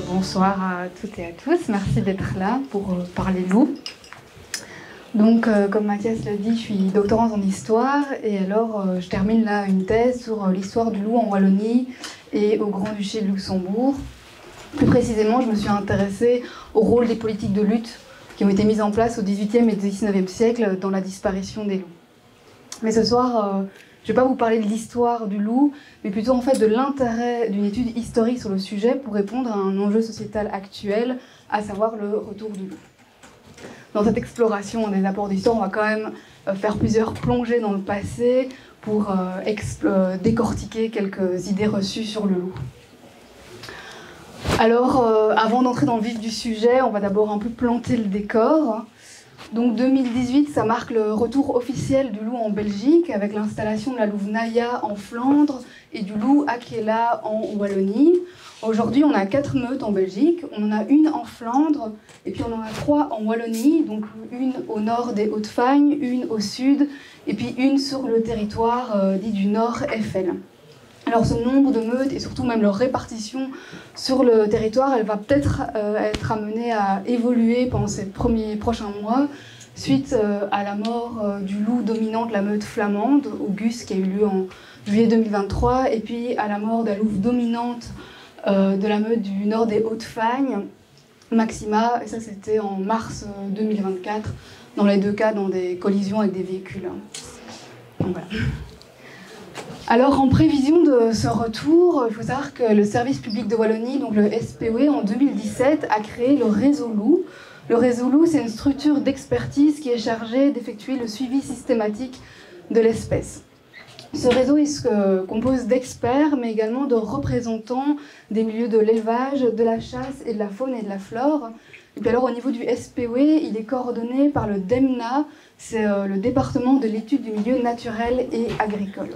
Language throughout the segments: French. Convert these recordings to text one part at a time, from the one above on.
Bonsoir à toutes et à tous, merci d'être là pour parler loup. Donc, comme Mathias l'a dit, je suis doctorante en histoire et alors je termine là une thèse sur l'histoire du loup en Wallonie et au Grand-Duché de Luxembourg. Plus précisément, je me suis intéressée au rôle des politiques de lutte qui ont été mises en place au XVIIIe et XIXe siècle dans la disparition des loups. Mais ce soir, je ne vais pas vous parler de l'histoire du loup, mais plutôt en fait de l'intérêt d'une étude historique sur le sujet pour répondre à un enjeu sociétal actuel, à savoir le retour du loup. Dans cette exploration des apports d'histoire, on va quand même faire plusieurs plongées dans le passé pour décortiquer quelques idées reçues sur le loup. Alors, avant d'entrer dans le vif du sujet, on va d'abord un peu planter le décor. Donc 2018, ça marque le retour officiel du loup en Belgique avec l'installation de la louve Naya en Flandre et du loup Akela en Wallonie. Aujourd'hui, on a 4 meutes en Belgique, on en a une en Flandre et puis on en a 3 en Wallonie, donc une au nord des Hautes-Fagnes, une au sud et puis une sur le territoire dit du Nord-Eiffel. Alors ce nombre de meutes et surtout même leur répartition sur le territoire, elle va peut-être être amenée à évoluer pendant ces prochains mois suite à la mort du loup dominant de la meute flamande, Auguste, qui a eu lieu en juillet 2023, et puis à la mort de la louve dominante de la meute du nord des Hautes-Fagnes, Maxima, et ça c'était en mars 2024, dans les 2 cas dans des collisions avec des véhicules. Donc, voilà. Alors, en prévision de ce retour, il faut savoir que le service public de Wallonie, donc le SPW, en 2017, a créé le réseau loup. Le réseau loup, c'est une structure d'expertise qui est chargée d'effectuer le suivi systématique de l'espèce. Ce réseau, il se compose d'experts, mais également de représentants des milieux de l'élevage, de la chasse et de la faune et de la flore. Et puis alors, au niveau du SPW, il est coordonné par le DEMNA, c'est le département de l'étude du milieu naturel et agricole.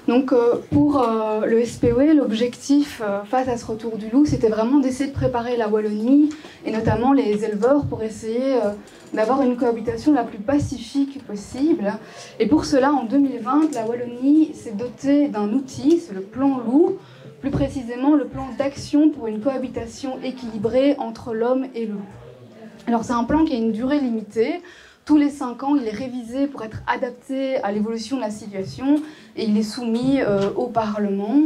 Donc pour le SPW, l'objectif face à ce retour du loup, c'était vraiment d'essayer de préparer la Wallonie, et notamment les éleveurs, pour essayer d'avoir une cohabitation la plus pacifique possible. Et pour cela, en 2020, la Wallonie s'est dotée d'un outil, c'est le plan loup, plus précisément le plan d'action pour une cohabitation équilibrée entre l'homme et le loup. Alors c'est un plan qui a une durée limitée. Tous les 5 ans, il est révisé pour être adapté à l'évolution de la situation et il est soumis au Parlement.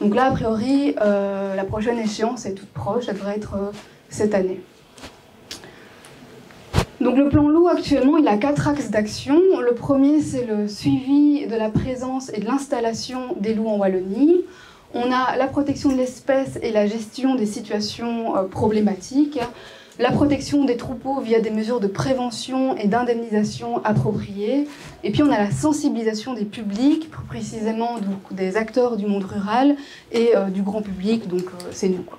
Donc là, a priori, la prochaine échéance est toute proche, ça devrait être cette année. Donc le plan loup, actuellement, il a 4 axes d'action. Le premier, c'est le suivi de la présence et de l'installation des loups en Wallonie. On a la protection de l'espèce et la gestion des situations problématiques. La protection des troupeaux via des mesures de prévention et d'indemnisation appropriées. Et puis on a la sensibilisation des publics, plus précisément donc, des acteurs du monde rural et du grand public, donc c'est nous, quoi.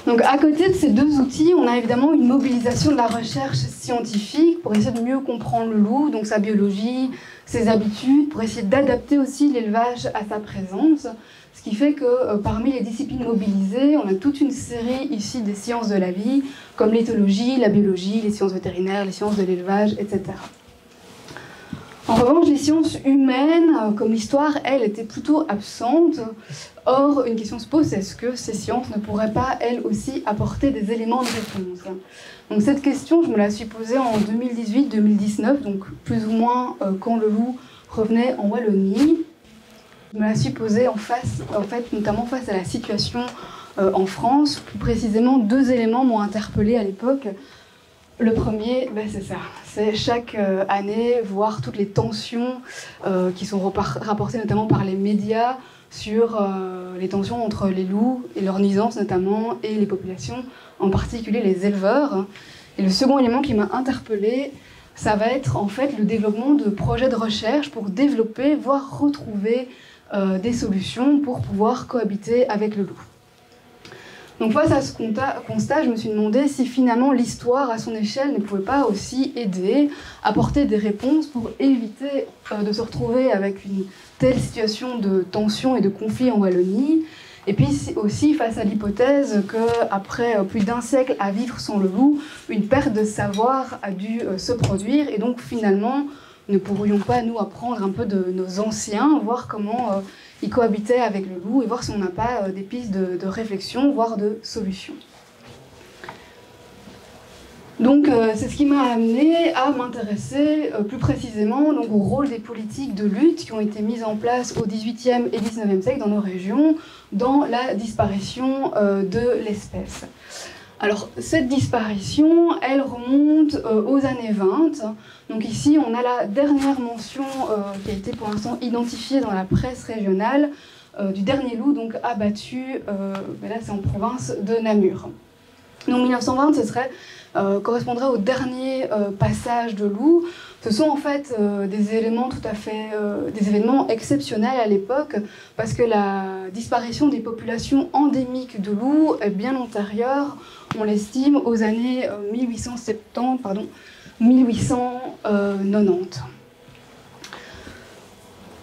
Donc à côté de ces 2 outils, on a évidemment une mobilisation de la recherche scientifique pour essayer de mieux comprendre le loup, donc sa biologie, ses habitudes, pour essayer d'adapter aussi l'élevage à sa présence. Ce qui fait que parmi les disciplines mobilisées, on a toute une série ici des sciences de la vie, comme l'éthologie, la biologie, les sciences vétérinaires, les sciences de l'élevage, etc. En revanche, les sciences humaines, comme l'histoire, elles, étaient plutôt absentes. Or, une question se pose, est-ce que ces sciences ne pourraient pas, elles aussi, apporter des éléments de réponse? Donc cette question, je me la suis posée en 2018-2019, donc plus ou moins quand le loup revenait en Wallonie. Je me la suis posée en fait, notamment face à la situation en France. Plus précisément, 2 éléments m'ont interpellée à l'époque. Le premier, c'est ça. C'est chaque année voir toutes les tensions qui sont rapportées notamment par les médias sur les tensions entre les loups et leurs nuisances notamment, et les populations, en particulier les éleveurs. Et le second élément qui m'a interpellée, ça va être en fait le développement de projets de recherche pour développer, voire retrouver des solutions pour pouvoir cohabiter avec le loup. Donc face à ce constat, je me suis demandé si finalement l'histoire à son échelle ne pouvait pas aussi aider, apporter des réponses pour éviter de se retrouver avec une telle situation de tension et de conflit en Wallonie. Et puis aussi face à l'hypothèse qu'après plus d'1 siècle à vivre sans le loup, une perte de savoir a dû se produire, et donc finalement ne pourrions pas nous apprendre un peu de nos anciens, voir comment il cohabitait avec le loup et voir si on n'a pas des pistes de réflexion, voire de solutions. Donc c'est ce qui m'a amené à m'intéresser plus précisément donc, au rôle des politiques de lutte qui ont été mises en place au XVIIIe et XIXe siècle dans nos régions dans la disparition de l'espèce. Alors cette disparition, elle remonte aux années 20. Donc ici on a la dernière mention qui a été pour l'instant identifiée dans la presse régionale du dernier loup donc abattu, là c'est en province de Namur. Donc 1920 correspondrait au dernier passage de loup. Ce sont en fait des éléments des événements exceptionnels à l'époque, parce que la disparition des populations endémiques de loups est bien antérieure, on l'estime, aux années 1890.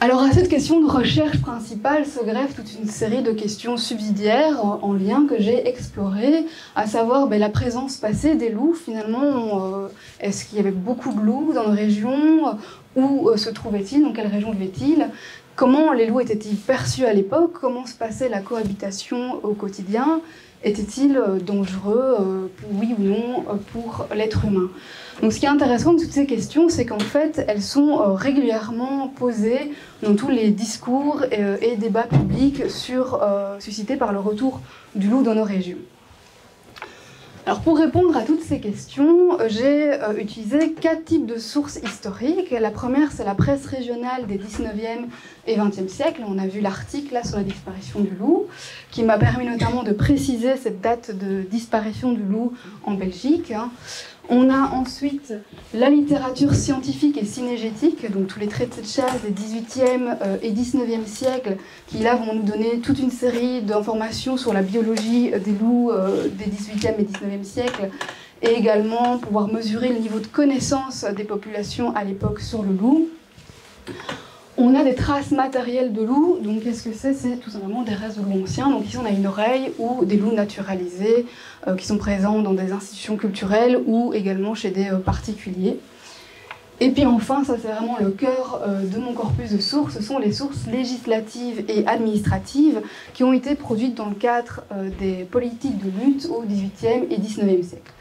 Alors à cette question de recherche principale se greffe toute une série de questions subsidiaires en lien que j'ai explorées, à savoir la présence passée des loups. Finalement, est-ce qu'il y avait beaucoup de loups dans nos régions? Où se trouvaient-ils? Dans quelle région vivaient-ils? Comment les loups étaient-ils perçus à l'époque? Comment se passait la cohabitation au quotidien? Étaient-ils dangereux, oui ou non, pour l'être humain? Donc, ce qui est intéressant de toutes ces questions, c'est qu'en fait, elles sont régulièrement posées dans tous les discours et débats publics suscités par le retour du loup dans nos régions. Alors, pour répondre à toutes ces questions, j'ai utilisé 4 types de sources historiques. La première, c'est la presse régionale des 19e et 20e siècles. On a vu l'article là sur la disparition du loup, qui m'a permis notamment de préciser cette date de disparition du loup en Belgique. On a ensuite la littérature scientifique et cinégétique, donc tous les traités de chasse des 18e et 19e siècles, qui là vont nous donner toute une série d'informations sur la biologie des loups des 18e et 19e siècles, et également pouvoir mesurer le niveau de connaissance des populations à l'époque sur le loup. On a des traces matérielles de loups, donc qu'est-ce que c'est? C'est tout simplement des restes de loups anciens. Donc ici on a une oreille ou des loups naturalisés qui sont présents dans des institutions culturelles ou également chez des particuliers. Et puis enfin, ça c'est vraiment le cœur de mon corpus de sources, ce sont les sources législatives et administratives qui ont été produites dans le cadre des politiques de lutte au XVIIIe et XIXe siècle.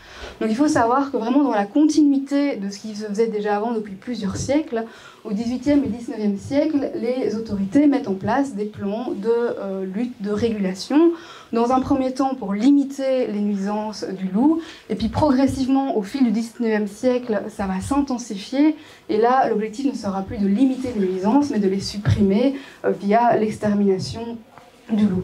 Donc il faut savoir que vraiment dans la continuité de ce qui se faisait déjà avant depuis plusieurs siècles, au XVIIIe et XIXe siècle, les autorités mettent en place des plans de lutte, de régulation, dans un premier temps pour limiter les nuisances du loup, et puis progressivement au fil du XIXe siècle, ça va s'intensifier, et là l'objectif ne sera plus de limiter les nuisances, mais de les supprimer via l'extermination du loup.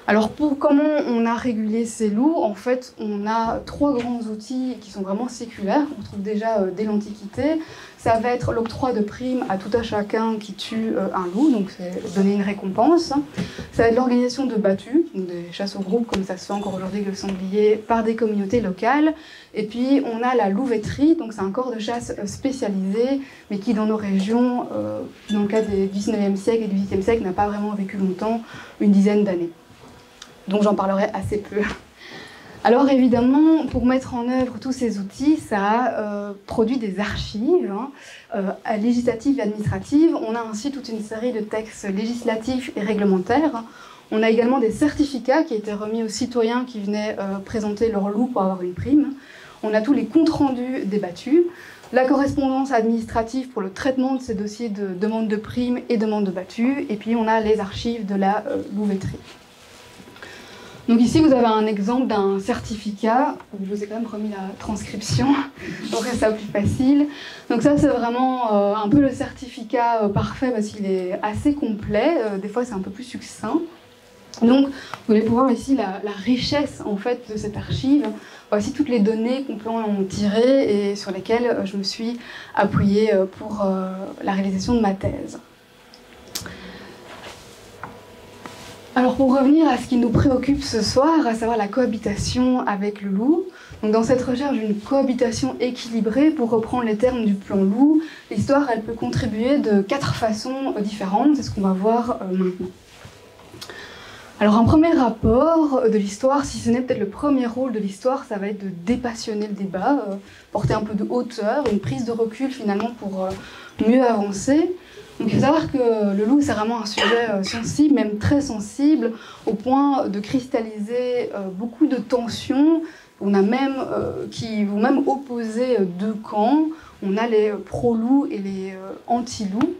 Alors comment on a régulé ces loups? En fait, on a 3 grands outils qui sont vraiment séculaires, qu'on trouve déjà dès l'Antiquité. Ça va être l'octroi de primes à tout à chacun qui tue un loup, donc c'est donner une récompense. Ça va être l'organisation de battues, donc des chasses au groupe, comme ça se fait encore aujourd'hui avec le sanglier, par des communautés locales. Et puis on a la louveterie, donc c'est un corps de chasse spécialisé, mais qui dans nos régions, dans le cas du 19e siècle et du 18e siècle, n'a pas vraiment vécu longtemps, une dizaine d'années. Donc j'en parlerai assez peu. Alors évidemment, pour mettre en œuvre tous ces outils, ça a produit des archives législatives et administratives. On a ainsi toute une série de textes législatifs et réglementaires. On a également des certificats qui étaient remis aux citoyens qui venaient présenter leur loup pour avoir une prime. On a tous les comptes rendus des battues, la correspondance administrative pour le traitement de ces dossiers de demande de prime et demande de battues, et puis on a les archives de la louveterie. Donc ici, vous avez un exemple d'un certificat. Je vous ai quand même remis la transcription, pour que ça soit plus facile. Donc ça, c'est vraiment un peu le certificat parfait parce qu'il est assez complet. Des fois, c'est un peu plus succinct. Donc, vous allez pouvoir ici la richesse en fait de cette archive. Voici toutes les données qu'on peut en tirer et sur lesquelles je me suis appuyée pour la réalisation de ma thèse. Alors pour revenir à ce qui nous préoccupe ce soir, à savoir la cohabitation avec le loup, donc dans cette recherche d'une cohabitation équilibrée, pour reprendre les termes du plan loup, l'histoire elle peut contribuer de 4 façons différentes, c'est ce qu'on va voir maintenant. Alors un premier rapport de l'histoire, si ce n'est peut-être le premier rôle de l'histoire, ça va être de dépassionner le débat, porter un peu de hauteur, une prise de recul finalement pour mieux avancer. Donc il faut savoir que le loup, c'est vraiment un sujet sensible, même très sensible, au point de cristalliser beaucoup de tensions. On a même, qui vont même opposer deux camps. On a les pro-loups et les anti-loups.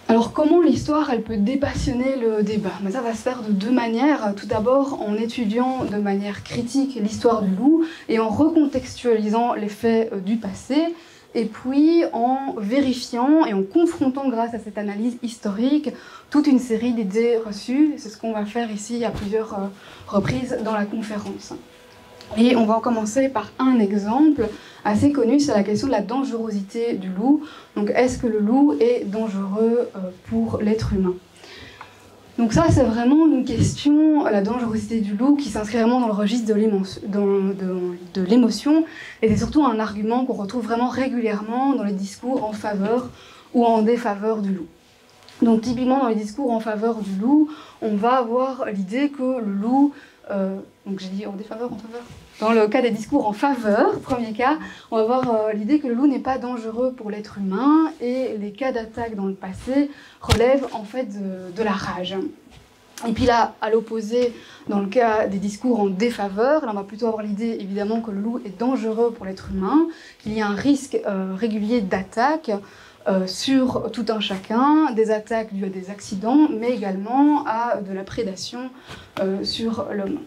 Alors comment l'histoire elle peut dépassionner le débat? Ça va se faire de deux manières. Tout d'abord en étudiant de manière critique l'histoire du loup et en recontextualisant les faits du passé, et puis en vérifiant et en confrontant grâce à cette analyse historique toute une série d'idées reçues. C'est ce qu'on va faire ici à plusieurs reprises dans la conférence. Et on va en commencer par un exemple assez connu, c'est la question de la dangerosité du loup. Donc est-ce que le loup est dangereux pour l'être humain? Donc ça, c'est vraiment une question, la dangerosité du loup, qui s'inscrit vraiment dans le registre de l'émotion, et c'est surtout un argument qu'on retrouve vraiment régulièrement dans les discours en faveur ou en défaveur du loup. Donc typiquement dans les discours en faveur du loup, on va avoir l'idée que le loup, donc j'ai dit en défaveur, en faveur. Dans le cas des discours en faveur, premier cas, on va avoir l'idée que le loup n'est pas dangereux pour l'être humain, et les cas d'attaque dans le passé relèvent en fait de la rage. Et puis là, à l'opposé, dans le cas des discours en défaveur, là on va plutôt avoir l'idée évidemment que le loup est dangereux pour l'être humain, qu'il y a un risque régulier d'attaque sur tout un chacun, des attaques dues à des accidents, mais également à de la prédation sur l'homme.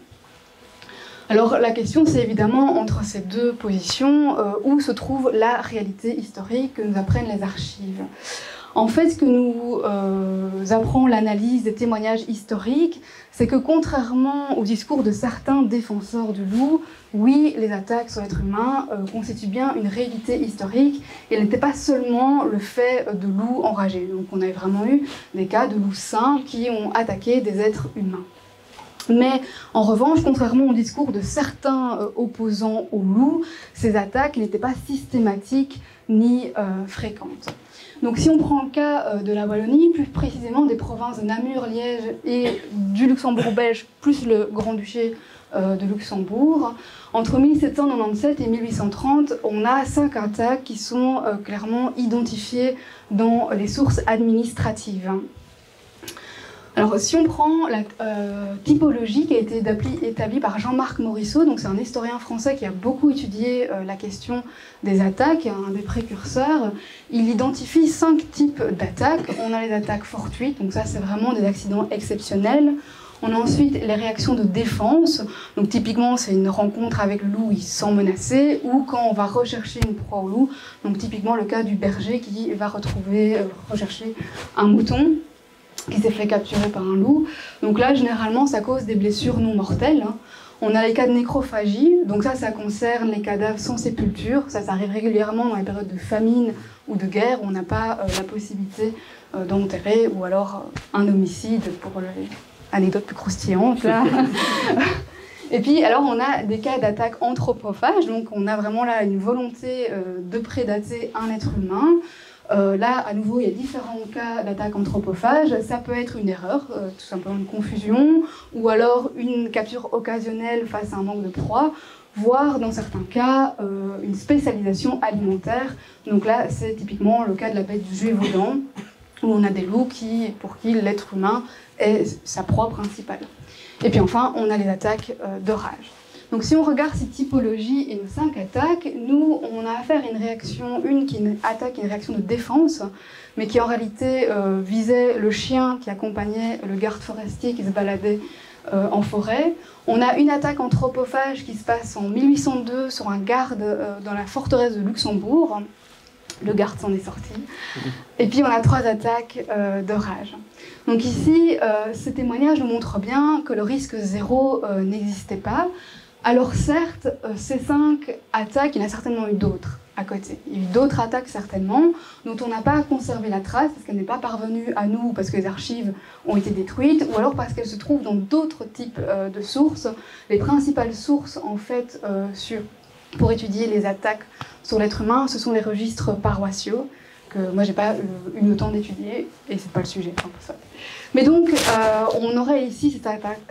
Alors la question c'est évidemment entre ces deux positions où se trouve la réalité historique que nous apprennent les archives. En fait, ce que nous apprend l'analyse des témoignages historiques, c'est que contrairement au discours de certains défenseurs du loup, oui, les attaques sur l'être humain constituent bien une réalité historique, et elles n'étaient pas seulement le fait de loups enragés. Donc on avait vraiment eu des cas de loups sains qui ont attaqué des êtres humains. Mais en revanche, contrairement au discours de certains opposants au loup, ces attaques n'étaient pas systématiques ni fréquentes. Donc si on prend le cas de la Wallonie, plus précisément des provinces de Namur, Liège et du Luxembourg belge, plus le Grand-Duché de Luxembourg, entre 1797 et 1830, on a 5 attaques qui sont clairement identifiées dans les sources administratives. Alors, si on prend la typologie qui a été établie par Jean-Marc Morisseau, donc c'est un historien français qui a beaucoup étudié la question des attaques, un des précurseurs, il identifie 5 types d'attaques. On a les attaques fortuites, donc ça c'est vraiment des accidents exceptionnels. On a ensuite les réactions de défense, donc typiquement c'est une rencontre avec le loup, il se sent menacé, ou quand on va rechercher une proie au loup, donc typiquement le cas du berger qui va rechercher un mouton qui s'est fait capturer par un loup. Donc là, généralement, ça cause des blessures non mortelles. On a les cas de nécrophagie, donc ça concerne les cadavres sans sépulture. Ça arrive régulièrement dans les périodes de famine ou de guerre, où on n'a pas la possibilité d'enterrer, ou alors un homicide, pour l'anecdote plus croustillante, là. Et puis, alors, on a des cas d'attaque anthropophage, donc on a vraiment là une volonté de prédater un être humain. Là, à nouveau, il y a différents cas d'attaque anthropophage. Ça peut être une erreur, tout simplement une confusion, ou alors une capture occasionnelle face à un manque de proie, voire, dans certains cas, une spécialisation alimentaire. Donc là, c'est typiquement le cas de la bête du Gévaudan, où on a des loups pour qui l'être humain est sa proie principale. Et puis enfin, on a les attaques de rage. Donc si on regarde ces typologies et nos 5 attaques, nous, on a affaire à une réaction, une qui est une attaque et une réaction de défense, mais qui en réalité visait le chien qui accompagnait le garde forestier qui se baladait en forêt. On a une attaque anthropophage qui se passe en 1802 sur un garde dans la forteresse de Luxembourg. Le garde s'en est sorti. Et puis on a 3 attaques de rage. Donc ici, ce témoignage nous montre bien que le risque zéro n'existait pas. Alors certes, ces 5 attaques, il y en a certainement eu d'autres à côté. Il y a eu d'autres attaques certainement, dont on n'a pas conservé la trace, parce qu'elle n'est pas parvenue à nous, parce que les archives ont été détruites, ou alors parce qu'elles se trouvent dans d'autres types de sources. Les principales sources, en fait, pour étudier les attaques sur l'être humain, ce sont les registres paroissiaux, que moi j'ai pas eu le temps d'étudier, et c'est pas le sujet, enfin, pour ça. Mais donc, on aurait ici, ces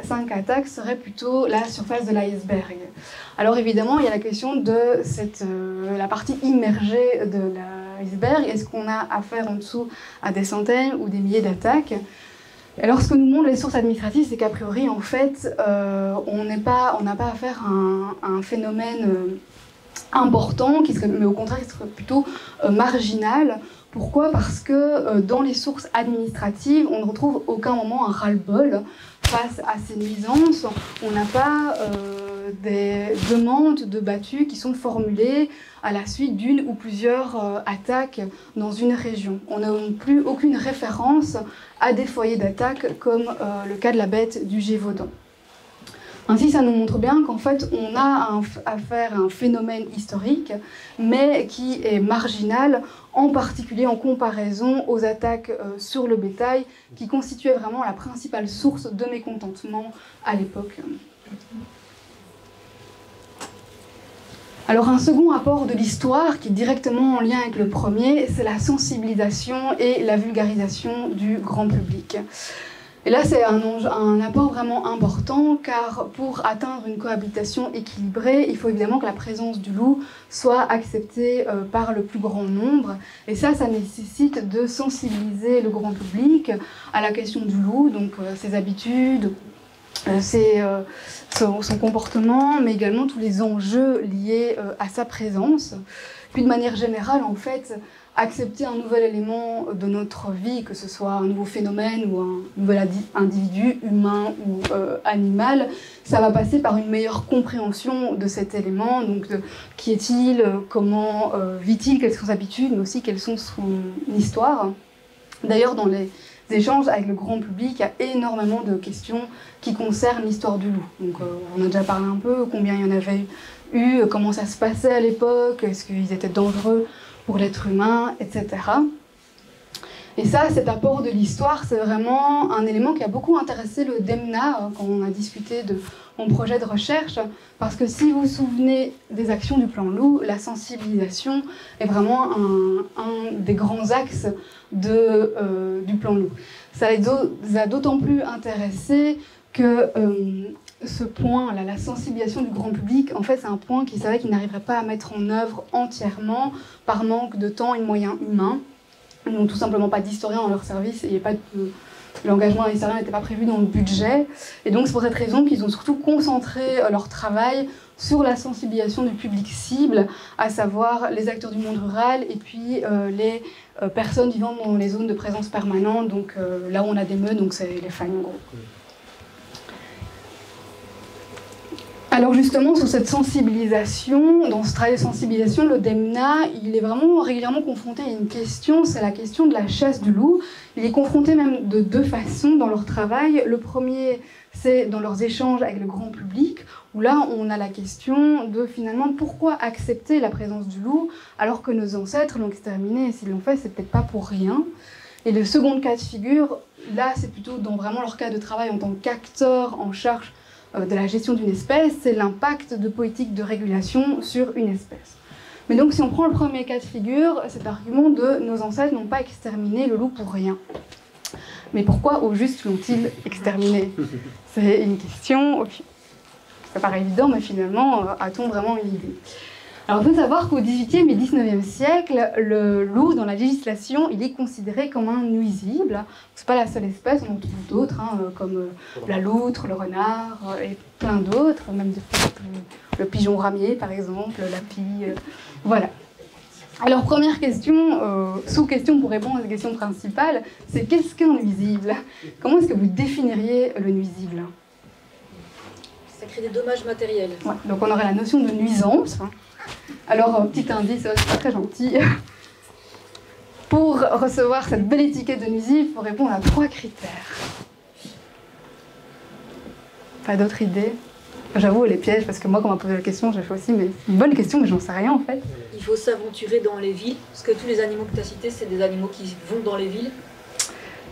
5 attaques seraient plutôt la surface de l'iceberg. Alors évidemment, il y a la question de la partie immergée de iceberg? Est-ce qu'on a affaire en dessous à des centaines ou des milliers d'attaques? Alors, ce que nous montrent les sources administratives, c'est qu'a priori, en fait, on n'a pas affaire à un phénomène important, mais au contraire, qui serait plutôt marginal. Pourquoi? Parce que dans les sources administratives, on ne retrouve aucun moment un ras-le-bol face à ces nuisances. On n'a pas des demandes de battus qui sont formulées à la suite d'une ou plusieurs attaques dans une région. On n'a non plus aucune référence à des foyers d'attaque comme le cas de la bête du Gévaudan. Ainsi, ça nous montre bien qu'en fait, on a affaire à un phénomène historique, mais qui est marginal, en particulier en comparaison aux attaques sur le bétail, qui constituaient vraiment la principale source de mécontentement à l'époque. Alors, un second apport de l'histoire, qui est directement en lien avec le premier, c'est la sensibilisation et la vulgarisation du grand public. Et là, c'est un apport vraiment important, car pour atteindre une cohabitation équilibrée, il faut évidemment que la présence du loup soit acceptée par le plus grand nombre. Et ça nécessite de sensibiliser le grand public à la question du loup, donc ses habitudes, son comportement, mais également tous les enjeux liés à sa présence. Puis de manière générale, en fait, accepter un nouvel élément de notre vie, que ce soit un nouveau phénomène ou un nouvel individu, humain ou animal, ça va passer par une meilleure compréhension de cet élément. Donc, qui est-il, comment vit-il, quelles sont ses habitudes, mais aussi quelles sont son histoire. D'ailleurs, dans les échanges avec le grand public, il y a énormément de questions qui concernent l'histoire du loup. Donc, on a déjà parlé un peu, combien il y en avait eu, comment ça se passait à l'époque, est-ce qu'ils étaient dangereux pour l'être humain, etc. Et ça, cet apport de l'histoire, c'est vraiment un élément qui a beaucoup intéressé le DEMNA quand on a discuté de mon projet de recherche, parce que si vous vous souvenez des actions du plan loup, la sensibilisation est vraiment un des grands axes du plan loup. Ça les a d'autant plus intéressés que ce point, là, la sensibilisation du grand public, en fait, c'est un point qu'ils savaient qu'ils n'arriveraient pas à mettre en œuvre entièrement par manque de temps et de moyens humains. Ils n'ont tout simplement pas d'historiens dans leur service et l'engagement d'un historien n'était pas prévu dans le budget. Et donc, c'est pour cette raison qu'ils ont surtout concentré leur travail sur la sensibilisation du public cible, à savoir les acteurs du monde rural et puis les personnes vivant dans les zones de présence permanente, donc là où on a des meutes, donc c'est les familles en gros. Alors justement, sur cette sensibilisation, dans ce travail de sensibilisation, le DEMNA, il est vraiment régulièrement confronté à une question, c'est la question de la chasse du loup. Il est confronté même de deux façons dans leur travail. Le premier, c'est dans leurs échanges avec le grand public, où là, on a la question de finalement, pourquoi accepter la présence du loup alors que nos ancêtres l'ont exterminé, et s'ils l'ont fait, c'est peut-être pas pour rien. Et le second cas de figure, là, c'est plutôt dans vraiment leur cas de travail en tant qu'acteur en charge de la gestion d'une espèce, c'est l'impact de politiques de régulation sur une espèce. Mais donc si on prend le premier cas de figure, cet argument de nos ancêtres n'ont pas exterminé le loup pour rien. Mais pourquoi au juste l'ont-ils exterminé? C'est une question, ça paraît évident, mais finalement, a-t-on vraiment une idée? Alors, il faut savoir qu'au XVIIIe et XIXe siècle, le loup, dans la législation, il est considéré comme un nuisible. Ce n'est pas la seule espèce, on en trouve d'autres, comme la loutre, le renard et plein d'autres, même le pigeon ramier, par exemple, la pie, voilà. Alors, première question, sous-question pour répondre à la question principale, c'est qu'est-ce qu'un nuisible? Comment est-ce que vous définiriez le nuisible? Ça crée des dommages matériels. Ouais, donc on aurait la notion de nuisance. Alors, petit indice, c'est pas très gentil. Pour recevoir cette belle étiquette de nuisible, il faut répondre à 3 critères. Pas d'autres idées? J'avoue, les pièges, parce que moi, quand on m'a posé la question, j'ai fait aussi, mais c'est une bonne question, mais j'en sais rien en fait. Il faut s'aventurer dans les villes, parce que tous les animaux que tu as cités, c'est des animaux qui vont dans les villes.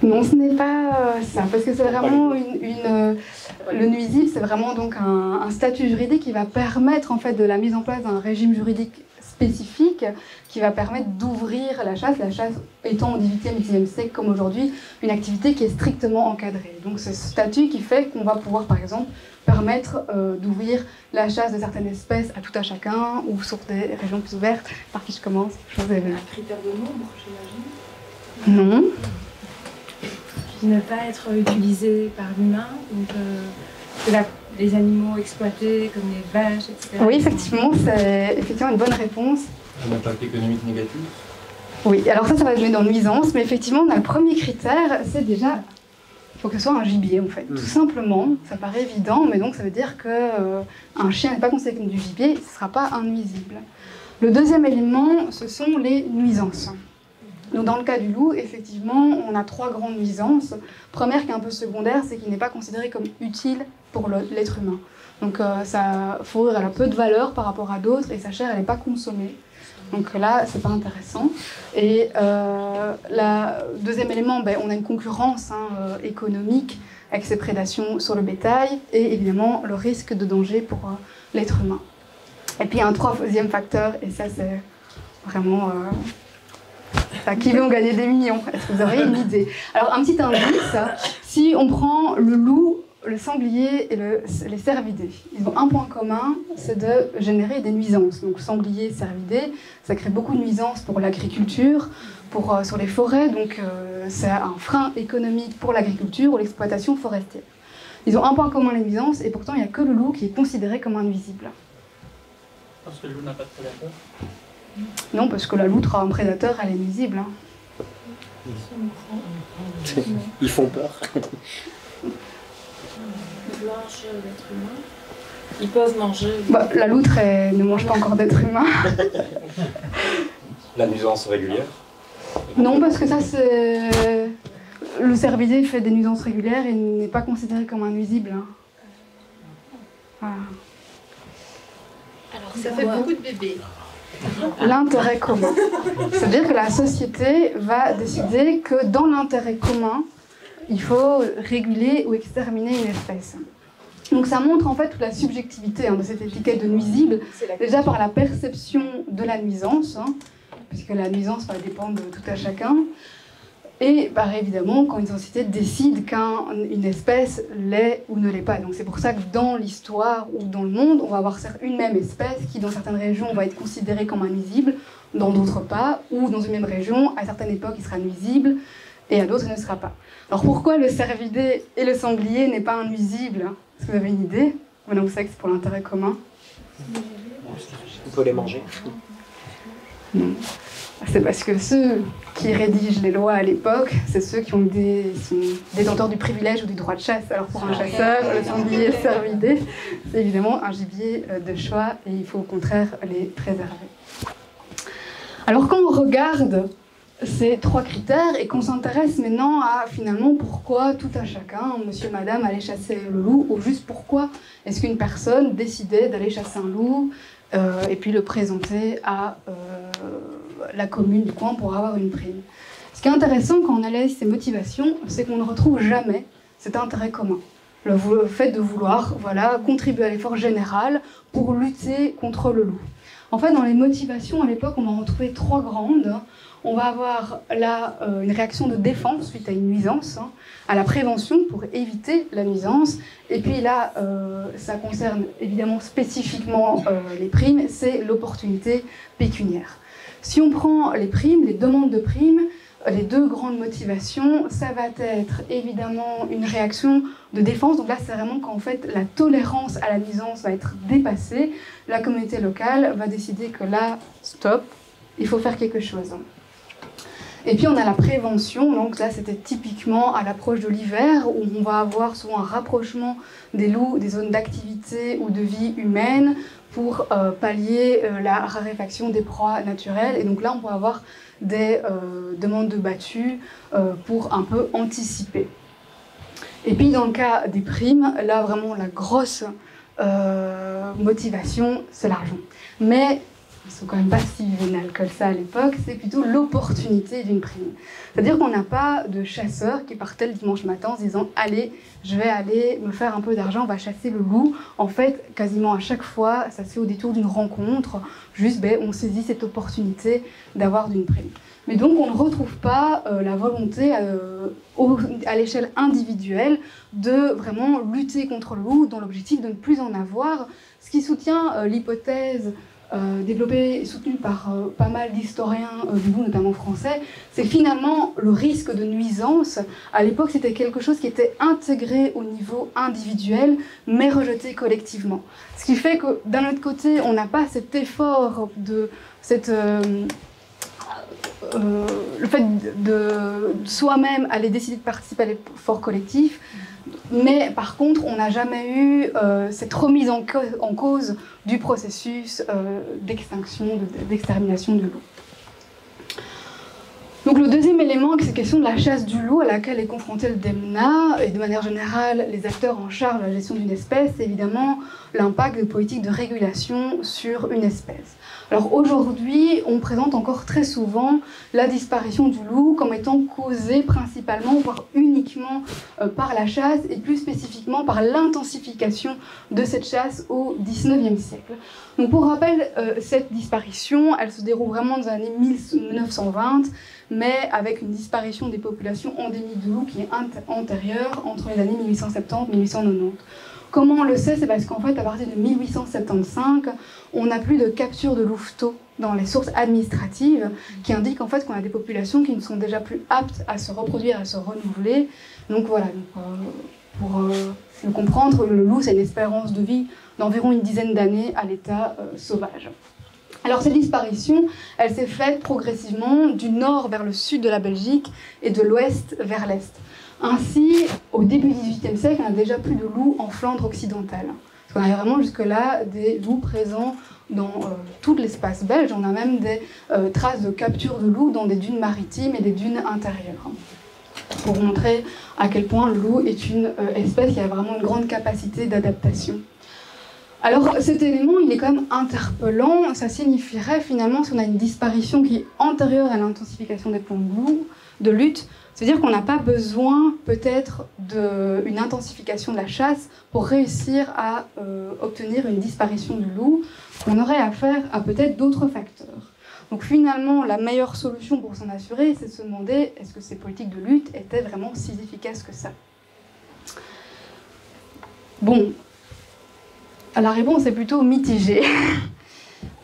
Non, ce n'est pas ça, parce que c'est vraiment le nuisible, c'est vraiment donc un statut juridique qui va permettre en fait de la mise en place d'un régime juridique spécifique qui va permettre d'ouvrir la chasse étant au XVIIIe et XIXe siècle comme aujourd'hui une activité qui est strictement encadrée. Donc c'est ce statut qui fait qu'on va pouvoir par exemple permettre d'ouvrir la chasse de certaines espèces à tout à chacun ou sur des régions plus ouvertes. Par qui je commence? Un critère de nombre, j'imagine? Non. Ne pas être utilisé par l'humain, donc les animaux exploités comme les vaches, etc. Oui, effectivement, c'est effectivement une bonne réponse. Un impact économique négatif? Oui, alors ça va jouer dans nuisance, mais effectivement, on a le premier critère, c'est déjà, il faut que ce soit un gibier en fait, tout simplement. Ça paraît évident, mais donc ça veut dire qu'un chien n'est pas considéré comme du gibier, ce ne sera pas un nuisible. Le deuxième élément, ce sont les nuisances. Donc dans le cas du loup, effectivement, on a 3 grandes nuisances. Première qui est un peu secondaire, c'est qu'il n'est pas considéré comme utile pour l'être humain. Donc sa fourrure, elle a peu de valeur par rapport à d'autres et sa chair, elle n'est pas consommée. Donc là, c'est pas intéressant. Et le deuxième élément, on a une concurrence économique avec ses prédations sur le bétail et évidemment le risque de danger pour l'être humain. Et puis un troisième facteur, et ça c'est vraiment... qui vont gagner des millions? Est-ce que vous auriez une idée? Alors, un petit indice, si on prend le loup, le sanglier et les cervidés, ils ont un point commun, c'est de générer des nuisances. Donc, sanglier, cervidés, ça crée beaucoup de nuisances pour l'agriculture, sur les forêts, donc c'est un frein économique pour l'agriculture ou l'exploitation forestière. Ils ont un point commun, les nuisances, et pourtant, il n'y a que le loup qui est considéré comme un nuisible. Parce que le loup n'a pas de prédateur? Non, parce que la loutre a un prédateur, elle est nuisible. Ils font peur. Ils mangent l'être humain. Ils peuvent manger. La loutre ne mange pas encore d'être humain. La nuisance régulière? Non, parce que ça, c'est... Le cervidé fait des nuisances régulières et n'est pas considéré comme un nuisible. Voilà. Alors, Ça fait beaucoup de bébés. L'intérêt commun. C'est-à-dire que la société va décider que dans l'intérêt commun, il faut réguler ou exterminer une espèce. Donc ça montre en fait toute la subjectivité de cette étiquette de nuisible, déjà par la perception de la nuisance, puisque la nuisance va dépendre de tout à chacun, et évidemment quand une société décide qu'une espèce l'est ou ne l'est pas. Donc c'est pour ça que dans l'histoire ou dans le monde, on va avoir une même espèce qui dans certaines régions va être considérée comme un nuisible, dans d'autres pas, ou dans une même région, à certaines époques il sera nuisible, et à d'autres il ne sera pas. Alors pourquoi le cervidé et le sanglier n'est pas un nuisible? Est-ce que vous avez une idée? Maintenant vous savez que c'est pour l'intérêt commun. On peut les manger. Non. C'est parce que ceux qui rédigent les lois à l'époque, c'est ceux qui sont détenteurs du privilège ou du droit de chasse. Alors pour un chasseur, le sanglier et le cervidé, c'est évidemment un gibier de choix et il faut au contraire les préserver. Alors quand on regarde ces 3 critères et qu'on s'intéresse maintenant à finalement pourquoi tout à chacun, monsieur, madame, allait chasser le loup, ou juste pourquoi est-ce qu'une personne décidait d'aller chasser un loup et puis le présenter à la commune du coin pour avoir une prime. Ce qui est intéressant quand on analyse ces motivations, c'est qu'on ne retrouve jamais cet intérêt commun. Le fait de vouloir contribuer à l'effort général pour lutter contre le loup. En fait, dans les motivations à l'époque, on va en retrouver 3 grandes. On va avoir là une réaction de défense suite à une nuisance, à la prévention pour éviter la nuisance, et puis là, ça concerne évidemment spécifiquement les primes, c'est l'opportunité pécuniaire. Si on prend les primes, les demandes de primes, les 2 grandes motivations, ça va être évidemment une réaction de défense. Donc là, c'est vraiment quand en fait la tolérance à la nuisance va être dépassée. La communauté locale va décider que là, stop, il faut faire quelque chose. Et puis on a la prévention, donc là c'était typiquement à l'approche de l'hiver où on va avoir souvent un rapprochement des loups des zones d'activité ou de vie humaine pour pallier la raréfaction des proies naturelles. Et donc là on va avoir des demandes de battues pour un peu anticiper. Et puis dans le cas des primes, là vraiment la grosse motivation c'est l'argent. Mais ils sont quand même pas si vénales que ça à l'époque, c'est plutôt l'opportunité d'une prime. C'est-à-dire qu'on n'a pas de chasseurs qui partaient le dimanche matin en se disant « Allez, je vais aller me faire un peu d'argent, on va chasser le loup ». En fait, quasiment à chaque fois, ça se fait au détour d'une rencontre, juste on saisit cette opportunité d'avoir d'une prime. Mais donc on ne retrouve pas la volonté à l'échelle individuelle de vraiment lutter contre le loup dans l'objectif de ne plus en avoir, ce qui soutient l'hypothèse développée et soutenue par pas mal d'historiens du loup, notamment français, c'est que finalement le risque de nuisance, à l'époque c'était quelque chose qui était intégré au niveau individuel, mais rejeté collectivement. Ce qui fait que d'un autre côté, on n'a pas cet effort de cette... le fait de soi-même aller décider de participer à l'effort collectif, mais par contre, on n'a jamais eu cette remise en cause du processus d'extinction, d'extermination du loup. Donc le deuxième élément, c'est la question de la chasse du loup à laquelle est confronté le DEMNA, et de manière générale, les acteurs en charge de la gestion d'une espèce, c'est évidemment l'impact de politiques de régulation sur une espèce. Alors aujourd'hui, on présente encore très souvent la disparition du loup comme étant causée principalement, voire uniquement par la chasse, et plus spécifiquement par l'intensification de cette chasse au XIXe siècle. Donc pour rappel, cette disparition, elle se déroule vraiment dans les années 1920, mais avec une disparition des populations endémiques de loup qui est antérieure entre les années 1870 et 1890. Comment on le sait? C'est parce qu'en fait, à partir de 1875, on n'a plus de capture de louveteaux dans les sources administratives, qui indiquent en fait qu'on a des populations qui ne sont déjà plus aptes à se reproduire, à se renouveler. Donc voilà, pour le comprendre, le loup, c'est une espérance de vie d'environ une dizaine d'années à l'état sauvage. Alors cette disparition, elle s'est faite progressivement du nord vers le sud de la Belgique et de l'ouest vers l'est. Ainsi, au début du XVIIIe siècle, on n'a déjà plus de loups en Flandre occidentale. Parce qu'on a vraiment jusque-là des loups présents dans tout l'espace belge. On a même des traces de capture de loups dans des dunes maritimes et des dunes intérieures. Pour montrer à quel point le loup est une espèce qui a vraiment une grande capacité d'adaptation. Alors cet élément, il est quand même interpellant. Ça signifierait finalement, si on a une disparition qui est antérieure à l'intensification des plans de lutte, c'est-à-dire qu'on n'a pas besoin peut-être d'une intensification de la chasse pour réussir à obtenir une disparition du loup. On aurait affaire à peut-être d'autres facteurs. Donc finalement, la meilleure solution pour s'en assurer, c'est de se demander est-ce que ces politiques de lutte étaient vraiment si efficaces que ça? Bon, la réponse est plutôt mitigée.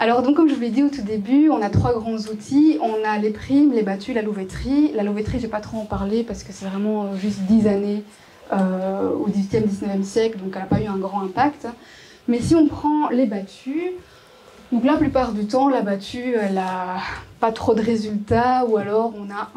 Alors donc, comme je vous l'ai dit au tout début, on a trois grands outils. On a les primes, les battues, la louveterie. La louveterie, je ne vais pas trop en parler parce que c'est vraiment juste 10 années au XVIIIe, XIXe siècle, donc elle n'a pas eu un grand impact. Mais si on prend les battues, donc la plupart du temps, la battue, elle n'a pas trop de résultats, ou alors on a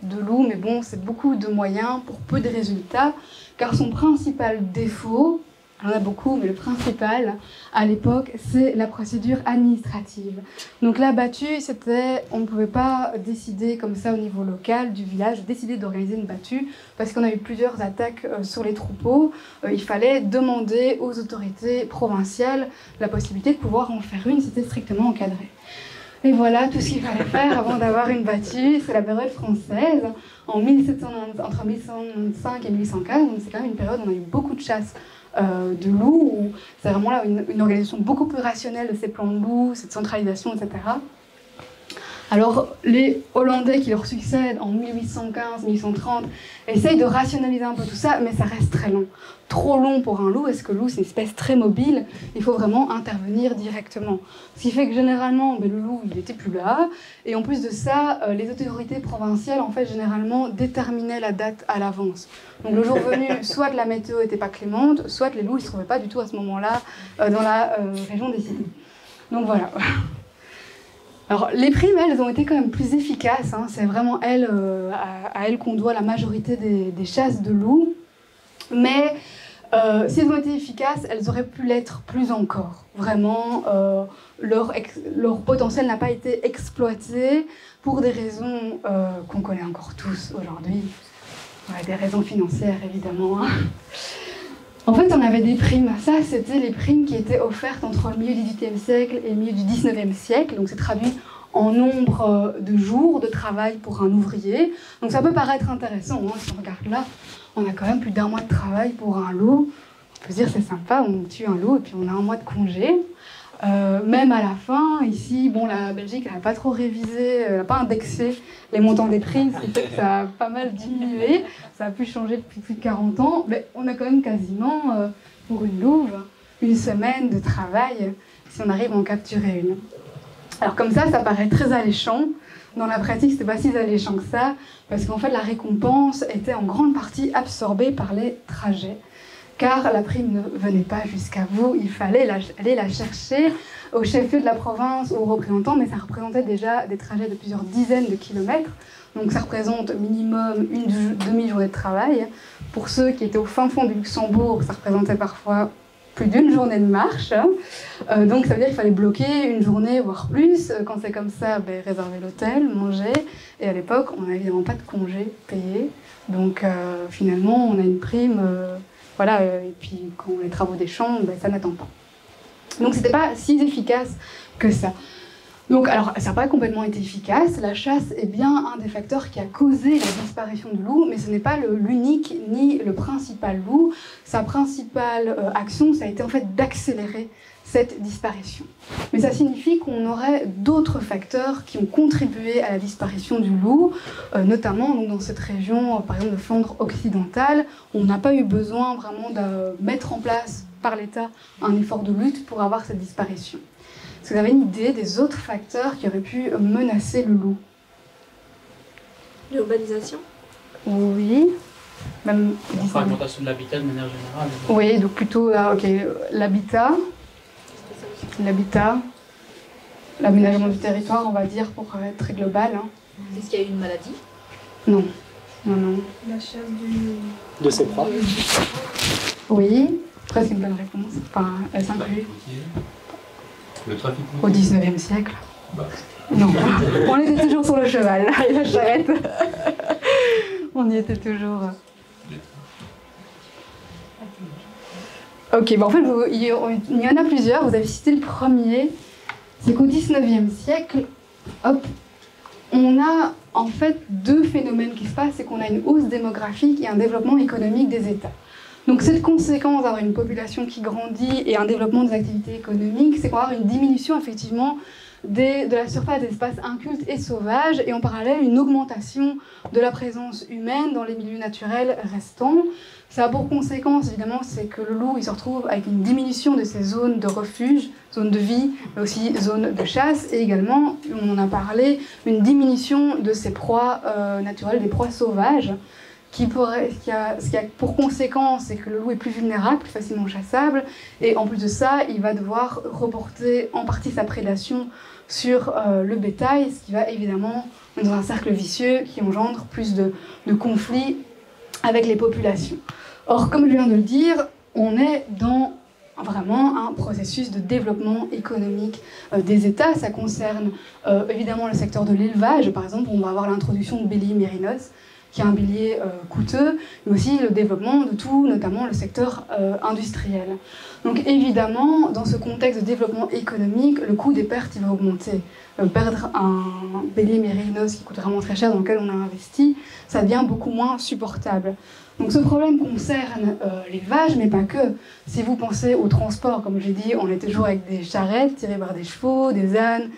deux loups, mais bon, c'est beaucoup de moyens pour peu de résultats, car son principal défaut, il y en a beaucoup, mais le principal, à l'époque, c'est la procédure administrative. Donc la battue, c'était, on ne pouvait pas décider comme ça au niveau local du village, décider d'organiser une battue, parce qu'on a eu plusieurs attaques sur les troupeaux. Il fallait demander aux autorités provinciales la possibilité de pouvoir en faire une, c'était strictement encadré. Et voilà tout ce qu'il fallait faire avant d'avoir une battue, c'est la période française, entre 1795 et 1815, donc c'est quand même une période où on a eu beaucoup de chasse de loups, où c'est vraiment là une organisation beaucoup plus rationnelle de ces plans de loups, cette centralisation, etc. Alors les Hollandais qui leur succèdent en 1815-1830 essayent de rationaliser un peu tout ça, mais ça reste très long. Trop long pour un loup, parce que le loup c'est une espèce très mobile, il faut vraiment intervenir directement. Ce qui fait que généralement, le loup il n'était plus là, et en plus de ça, les autorités provinciales en fait généralement déterminaient la date à l'avance. Donc le jour venu, soit la météo n'était pas clémente, soit les loups ne se trouvaient pas du tout à ce moment-là dans la région décidée. Donc voilà. Alors, les primes, elles ont été quand même plus efficaces. Hein. C'est vraiment à elles qu'on doit la majorité des chasses de loups. Mais si elles ont été efficaces, elles auraient pu l'être plus encore. Vraiment, leur potentiel n'a pas été exploité pour des raisons qu'on connaît encore tous aujourd'hui. Ouais, des raisons financières, évidemment. Hein. En fait, on avait des primes. Ça, c'était les primes qui étaient offertes entre le milieu du XVIIIe siècle et le milieu du XIXe siècle. Donc c'est traduit en nombre de jours de travail pour un ouvrier. Donc ça peut paraître intéressant, hein, si on regarde là, on a quand même plus d'1 mois de travail pour un loup. On peut se dire c'est sympa, on tue un loup et puis on a 1 mois de congé. Même à la fin, ici, bon, la Belgique n'a pas trop révisé, elle n'a pas indexé les montants des primes, ce qui fait que ça a pas mal diminué. Ça a pu changer depuis plus de 40 ans, mais on a quand même quasiment, pour une louve, 1 semaine de travail si on arrive à en capturer une. Alors comme ça paraît très alléchant. Dans la pratique, c'était pas si alléchant que ça, parce qu'en fait, la récompense était en grande partie absorbée par les trajets. Car la prime ne venait pas jusqu'à vous, il fallait aller la chercher au chef-lieu de la province ou aux représentants, mais ça représentait déjà des trajets de plusieurs dizaines de kilomètres, donc ça représente minimum 1 demi-journée de travail. Pour ceux qui étaient au fin fond du Luxembourg, ça représentait parfois plus d'1 journée de marche, donc ça veut dire qu'il fallait bloquer 1 journée, voire plus. Quand c'est comme ça, réserver l'hôtel, manger, et à l'époque, on n'a évidemment pas de congés payés, donc finalement, on a une prime... Voilà, et puis quand les travaux des champs, ça n'attend pas. Donc c'était pas si efficace que ça. Donc alors, ça n'a pas complètement été efficace. La chasse est bien un des facteurs qui a causé la disparition du loup, mais ce n'est pas l'unique ni le principal loup. Sa principale action, ça a été en fait d'accélérer cette disparition. Mais ça signifie qu'on aurait d'autres facteurs qui ont contribué à la disparition du loup, notamment donc, dans cette région, par exemple de Flandre occidentale. On n'a pas eu besoin vraiment de mettre en place par l'État un effort de lutte pour avoir cette disparition. Est-ce que vous avez une idée des autres facteurs qui auraient pu menacer le loup? L'urbanisation? Oui. Même La fragmentation de l'habitat de manière générale. oui, donc plutôt l'habitat, l'aménagement du territoire, on va dire, pour être très global. Hein. Est-ce qu'il y a eu une maladie? Non. La chasse De ses proies. Oui, presque une bonne réponse. Enfin, elle s'inclut. Le trafic Au 19e siècle. Bah. Non, on était toujours sur le cheval, et la charrette. On y était toujours. Ok, en fait, il y en a plusieurs. Vous avez cité le premier. C'est qu'au 19e siècle, on a en fait 2 phénomènes qui se passent. C'est qu'on a une hausse démographique et un développement économique des États. Donc cette conséquence d'avoir une population qui grandit et un développement des activités économiques, c'est qu'on va avoir une diminution effectivement de la surface des espaces incultes et sauvages, et en parallèle une augmentation de la présence humaine dans les milieux naturels restants. Ça a pour conséquence, évidemment, c'est que le loup il se retrouve avec une diminution de ses zones de refuge, zones de vie, mais aussi zones de chasse, et également, on en a parlé, une diminution de ses proies naturelles, des proies sauvages, ce qui a pour conséquence, c'est que le loup est plus vulnérable, plus facilement chassable, et en plus de ça, il va devoir reporter en partie sa prédation sur le bétail, ce qui va évidemment dans un cercle vicieux qui engendre plus de conflits avec les populations. Or, comme je viens de le dire, on est dans vraiment un processus de développement économique des États. Ça concerne évidemment le secteur de l'élevage. Par exemple, on va avoir l'introduction de bélier mérinos, qui est un bélier coûteux, mais aussi le développement de tout, notamment le secteur industriel. Donc évidemment, dans ce contexte de développement économique, le coût des pertes il va augmenter. Perdre un bélier mérinos qui coûte vraiment très cher, dans lequel on a investi, ça devient beaucoup moins supportable. Donc ce problème concerne l'élevage, mais pas que. Si vous pensez au transport, comme j'ai dit, on est toujours avec des charrettes tirées par des chevaux, des ânes,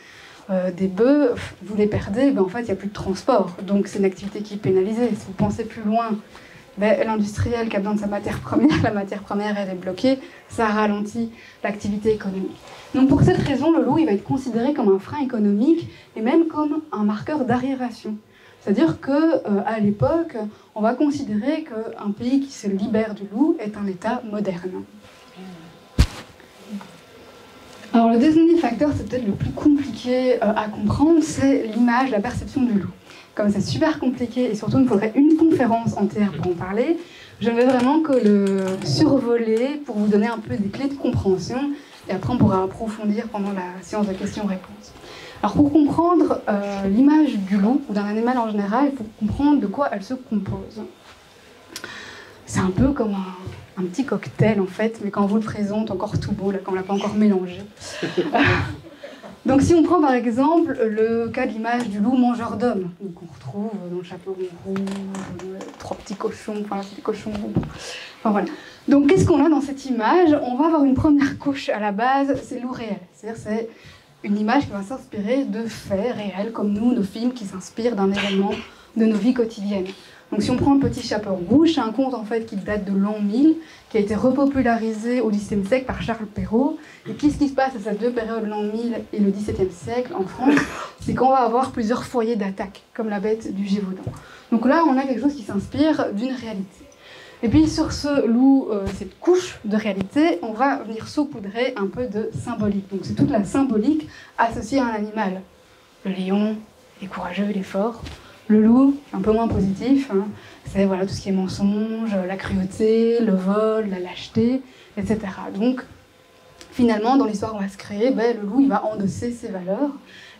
des bœufs, vous les perdez, en fait il n'y a plus de transport, donc c'est une activité qui est pénalisée. Si vous pensez plus loin, l'industriel qui a besoin de sa matière première, la matière première elle est bloquée, ça ralentit l'activité économique. Donc pour cette raison, le loup il va être considéré comme un frein économique et même comme un marqueur d'arriération. C'est-à-dire qu'à l'époque, on va considérer qu'un pays qui se libère du loup est un État moderne. Alors le deuxième facteur, c'est peut-être le plus compliqué à comprendre, c'est l'image, la perception du loup. Comme c'est super compliqué et surtout il me faudrait une conférence entière pour en parler, je ne vais vraiment que le survoler pour vous donner un peu des clés de compréhension et après on pourra approfondir pendant la séance de questions-réponses. Alors pour comprendre l'image du loup ou d'un animal en général, il faut comprendre de quoi elle se compose. C'est un peu comme un petit cocktail en fait, mais quand on vous le présente encore tout beau, là, quand on ne l'a pas encore mélangé. Donc si on prend par exemple le cas de l'image du loup mangeur d'hommes, qu'on retrouve dans le chapeau rouge, trois petits cochons, enfin c'est des cochons, enfin voilà. Donc qu'est-ce qu'on a dans cette image? On va avoir une première couche à la base, c'est le loup réel, c'est-à-dire c'est une image qui va s'inspirer de faits réels, comme nous, nos films qui s'inspirent d'un événement de nos vies quotidiennes. Donc si on prend le petit chapeau rouge, c'est un conte en fait qui date de l'an 1000, qui a été repopularisé au XVIIe siècle par Charles Perrault. Et qu'est-ce qui se passe à ces deux périodes, l'an 1000 et le XVIIe siècle en France? C'est qu'on va avoir plusieurs foyers d'attaque, comme la bête du Gévaudan. Donc là, on a quelque chose qui s'inspire d'une réalité. Et puis sur ce loup, cette couche de réalité, on va venir saupoudrer un peu de symbolique. Donc c'est toute la symbolique associée à un animal. Le lion, il est courageux, il est fort. Le loup, un peu moins positif, hein, c'est voilà, tout ce qui est mensonge, la cruauté, le vol, la lâcheté, etc. Donc, finalement, dans l'histoire qu'on va se créer, le loup, il va endosser ses valeurs.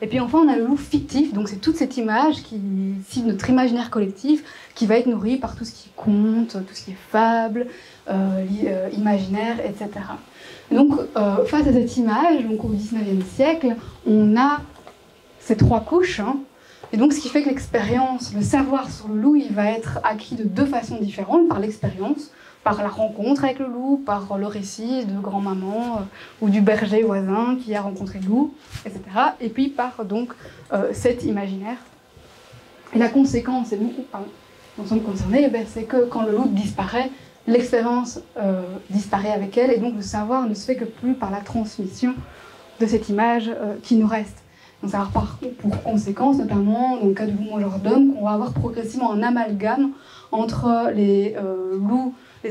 Et puis enfin, on a le loup fictif, donc c'est toute cette image qui cite notre imaginaire collectif, qui va être nourrie par tout ce qui est conte, tout ce qui est fable, imaginaire, etc. Donc, face à cette image, donc au XIXe siècle, on a ces trois couches, hein. Et donc, ce qui fait que l'expérience, le savoir sur le loup, il va être acquis de deux façons différentes, par l'expérience, par la rencontre avec le loup, par le récit de grand-maman ou du berger voisin qui a rencontré le loup, etc. Et puis par donc cet imaginaire. Et la conséquence, et nous sommes concernés, c'est que quand le loup disparaît, l'expérience disparaît avec elle, et donc le savoir ne se fait que plus par la transmission de cette image qui nous reste. Donc ça va avoir pour conséquence, notamment dans le cas du loup mangeur d'hommes, qu'on va avoir progressivement un amalgame entre les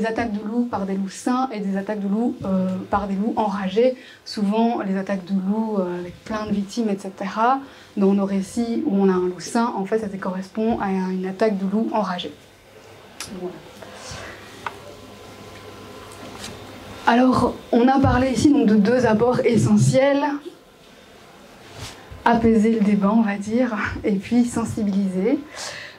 attaques de loups par des loups sains et des attaques de loups par des loups enragés. Souvent, les attaques de loups avec plein de victimes, etc. Dans nos récits où on a un loup sain, en fait, ça correspond à une attaque de loup enragé. Voilà. Alors, on a parlé ici donc, de deux apports essentiels. Apaiser le débat, on va dire, et puis sensibiliser.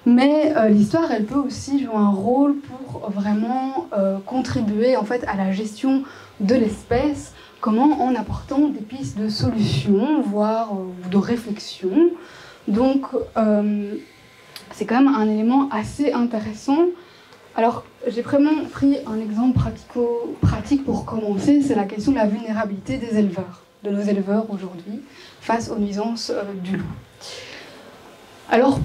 Mais l'histoire, elle peut aussi jouer un rôle pour vraiment contribuer en fait, à la gestion de l'espèce, comment en apportant des pistes de solutions, voire de réflexion. Donc, c'est quand même un élément assez intéressant. Alors, j'ai vraiment pris un exemple pratico-pratique pour commencer, c'est la question de la vulnérabilité des éleveurs, de nos éleveurs aujourd'hui, face aux nuisances du loup. Alors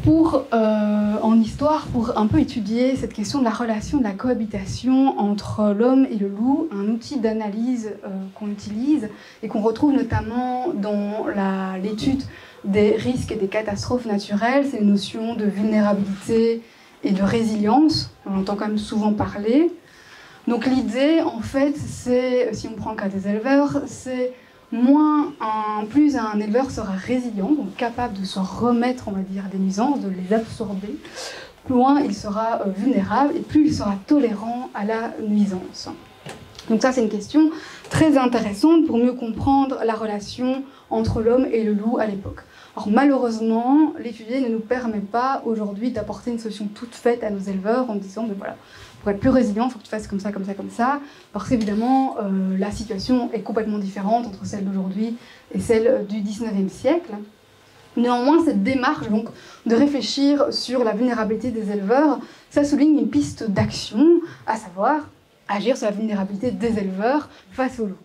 en histoire, pour un peu étudier cette question de la relation de la cohabitation entre l'homme et le loup, un outil d'analyse qu'on utilise et qu'on retrouve notamment dans l'étude des risques et des catastrophes naturelles, c'est une notion de vulnérabilité et de résilience, on entend quand même souvent parler. Donc l'idée, en fait, c'est, si on prend le cas des éleveurs, c'est plus un éleveur sera résilient, donc capable de se remettre, on va dire, des nuisances, de les absorber, moins il sera vulnérable et plus il sera tolérant à la nuisance. Donc ça, c'est une question très intéressante pour mieux comprendre la relation entre l'homme et le loup à l'époque. Alors malheureusement, l'étudier ne nous permet pas aujourd'hui d'apporter une solution toute faite à nos éleveurs en disant, voilà, pour être plus résilient, il faut que tu fasses comme ça, comme ça, comme ça, parce qu'évidemment, la situation est complètement différente entre celle d'aujourd'hui et celle du XIXe siècle. Néanmoins, cette démarche donc, de réfléchir sur la vulnérabilité des éleveurs, ça souligne une piste d'action, à savoir agir sur la vulnérabilité des éleveurs face au loup.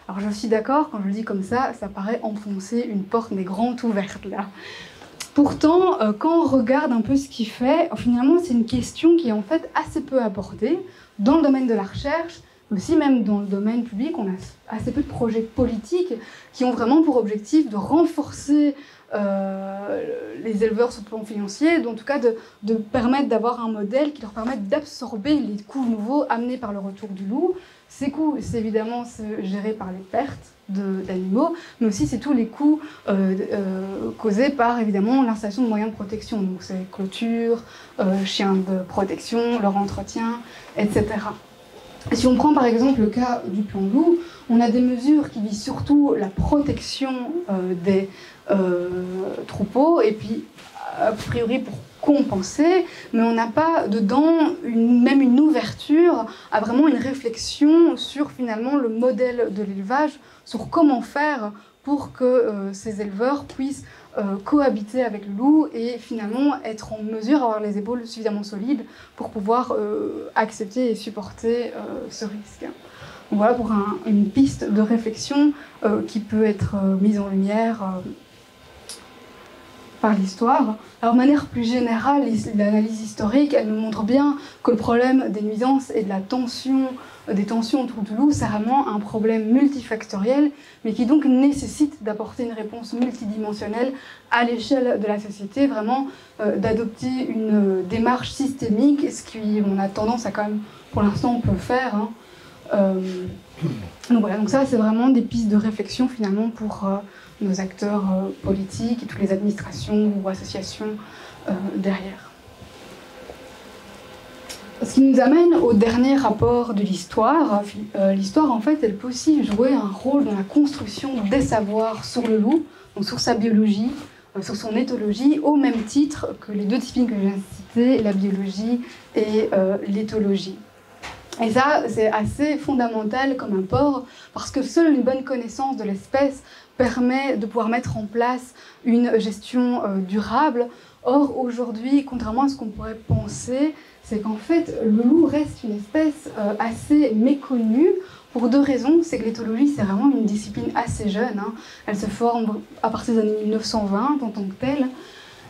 Alors je suis d'accord, quand je le dis comme ça paraît enfoncer une porte mais grande ouverte là. Pourtant, quand on regarde un peu ce qu'il fait, finalement c'est une question qui est en fait assez peu abordée dans le domaine de la recherche, mais aussi même dans le domaine public. On a assez peu de projets politiques qui ont vraiment pour objectif de renforcer les éleveurs sur le plan financier, en tout cas de permettre d'avoir un modèle qui leur permette d'absorber les coûts nouveaux amenés par le retour du loup. Ces coûts, c'est évidemment géré par les pertes d'animaux, mais aussi c'est tous les coûts causés par évidemment l'installation de moyens de protection. Donc c'est clôture, chiens de protection, leur entretien, etc. Et si on prend par exemple le cas du plan loup, on a des mesures qui visent surtout la protection des troupeaux, et puis a priori pour compenser, mais on n'a pas dedans même une ouverture à vraiment une réflexion sur finalement le modèle de l'élevage, sur comment faire pour que ces éleveurs puissent cohabiter avec le loup et finalement être en mesure d'avoir les épaules suffisamment solides pour pouvoir accepter et supporter ce risque. Donc voilà pour une piste de réflexion qui peut être mise en lumière par l'histoire. Alors de manière plus générale, l'analyse historique, elle nous montre bien que le problème des nuisances et de la tension, des tensions autour du loup, c'est vraiment un problème multifactoriel, mais qui donc nécessite d'apporter une réponse multidimensionnelle à l'échelle de la société, vraiment d'adopter une démarche systémique, ce qu'on a tendance à quand même, pour l'instant, on peut le faire. Donc voilà, donc ça c'est vraiment des pistes de réflexion finalement pour nos acteurs politiques et toutes les administrations ou associations derrière. Ce qui nous amène au dernier rapport de l'histoire. L'histoire, en fait, elle peut aussi jouer un rôle dans la construction des savoirs sur le loup, donc sur sa biologie, sur son éthologie, au même titre que les deux disciplines que je viens de citer, la biologie et l'éthologie. Et ça, c'est assez fondamental comme apport, parce que seule une bonne connaissance de l'espèce permet de pouvoir mettre en place une gestion durable. Or, aujourd'hui, contrairement à ce qu'on pourrait penser, c'est qu'en fait, le loup reste une espèce assez méconnue pour deux raisons. C'est que l'éthologie, c'est vraiment une discipline assez jeune. Elle se forme à partir des années 1920 en tant que telle.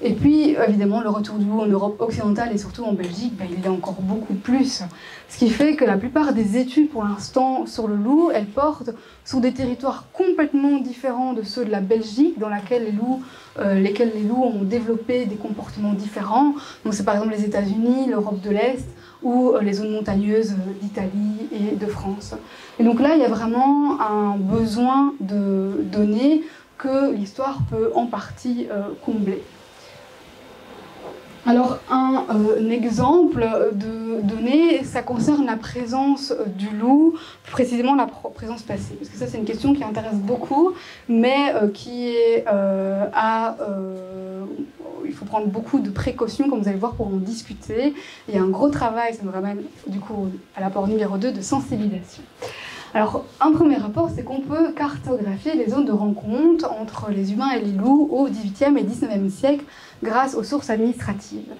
Et puis, évidemment, le retour du loup en Europe occidentale et surtout en Belgique, il est encore beaucoup plus. Ce qui fait que la plupart des études, pour l'instant, sur le loup, elles portent sur des territoires complètement différents de ceux de la Belgique, dans lesquels les loups ont développé des comportements différents. Donc c'est par exemple les États-Unis, l'Europe de l'Est, ou les zones montagneuses d'Italie et de France. Et donc là, il y a vraiment un besoin de données que l'histoire peut en partie combler. Alors, un exemple de données, ça concerne la présence du loup, plus précisément la présence passée. Parce que ça, c'est une question qui intéresse beaucoup, mais qui est il faut prendre beaucoup de précautions, comme vous allez voir, pour en discuter. Il y a un gros travail, ça nous ramène du coup à l'apport numéro 2 de sensibilisation. Alors, un premier rapport, c'est qu'on peut cartographier les zones de rencontre entre les humains et les loups au XVIIIe et XIXe siècle grâce aux sources administratives.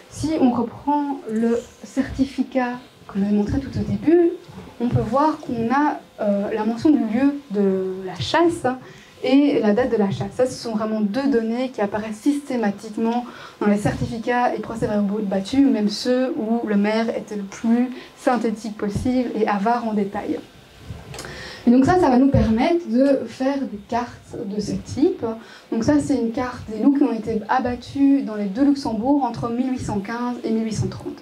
Si on reprend le certificat que j'avais montré tout au début, on peut voir qu'on a la mention du lieu de la chasse et la date de la chasse. Ça, ce sont vraiment deux données qui apparaissent systématiquement dans les certificats et procès-verbaux de battus, même ceux où le maire était le plus synthétique possible et avare en détail. Et donc ça va nous permettre de faire des cartes de ce type. Donc ça, c'est une carte des loups qui ont été abattus dans les deux Luxembourg entre 1815 et 1830.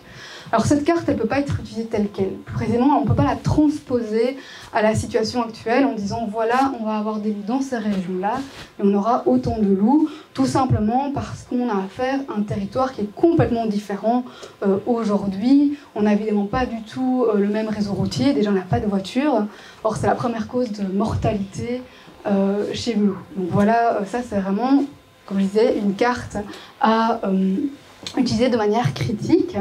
Alors cette carte, elle ne peut pas être utilisée telle qu'elle. Plus précisément, on ne peut pas la transposer à la situation actuelle en disant voilà, on va avoir des loups dans ces régions-là et on aura autant de loups, tout simplement parce qu'on a affaire à un territoire qui est complètement différent aujourd'hui. On n'a évidemment pas du tout le même réseau routier, déjà on n'a pas de voiture. Or, c'est la première cause de mortalité chez le loup. Donc voilà, ça c'est vraiment, comme je disais, une carte à utiliser de manière critique.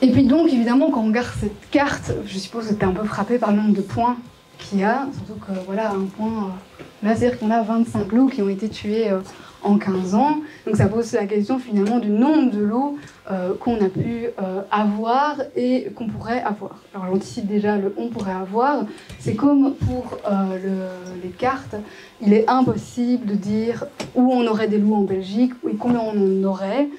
Et puis donc, évidemment, quand on regarde cette carte, je suppose que tu es un peu frappé par le nombre de points qu'il y a, surtout que, voilà, un point, là, c'est-à-dire qu'on a 25 loups qui ont été tués en 15 ans. Donc ça pose la question, finalement, du nombre de loups qu'on a pu avoir et qu'on pourrait avoir. Alors, j'anticipe déjà le « on pourrait avoir ». C'est comme pour les cartes, il est impossible de dire où on aurait des loups en Belgique et combien on en aurait.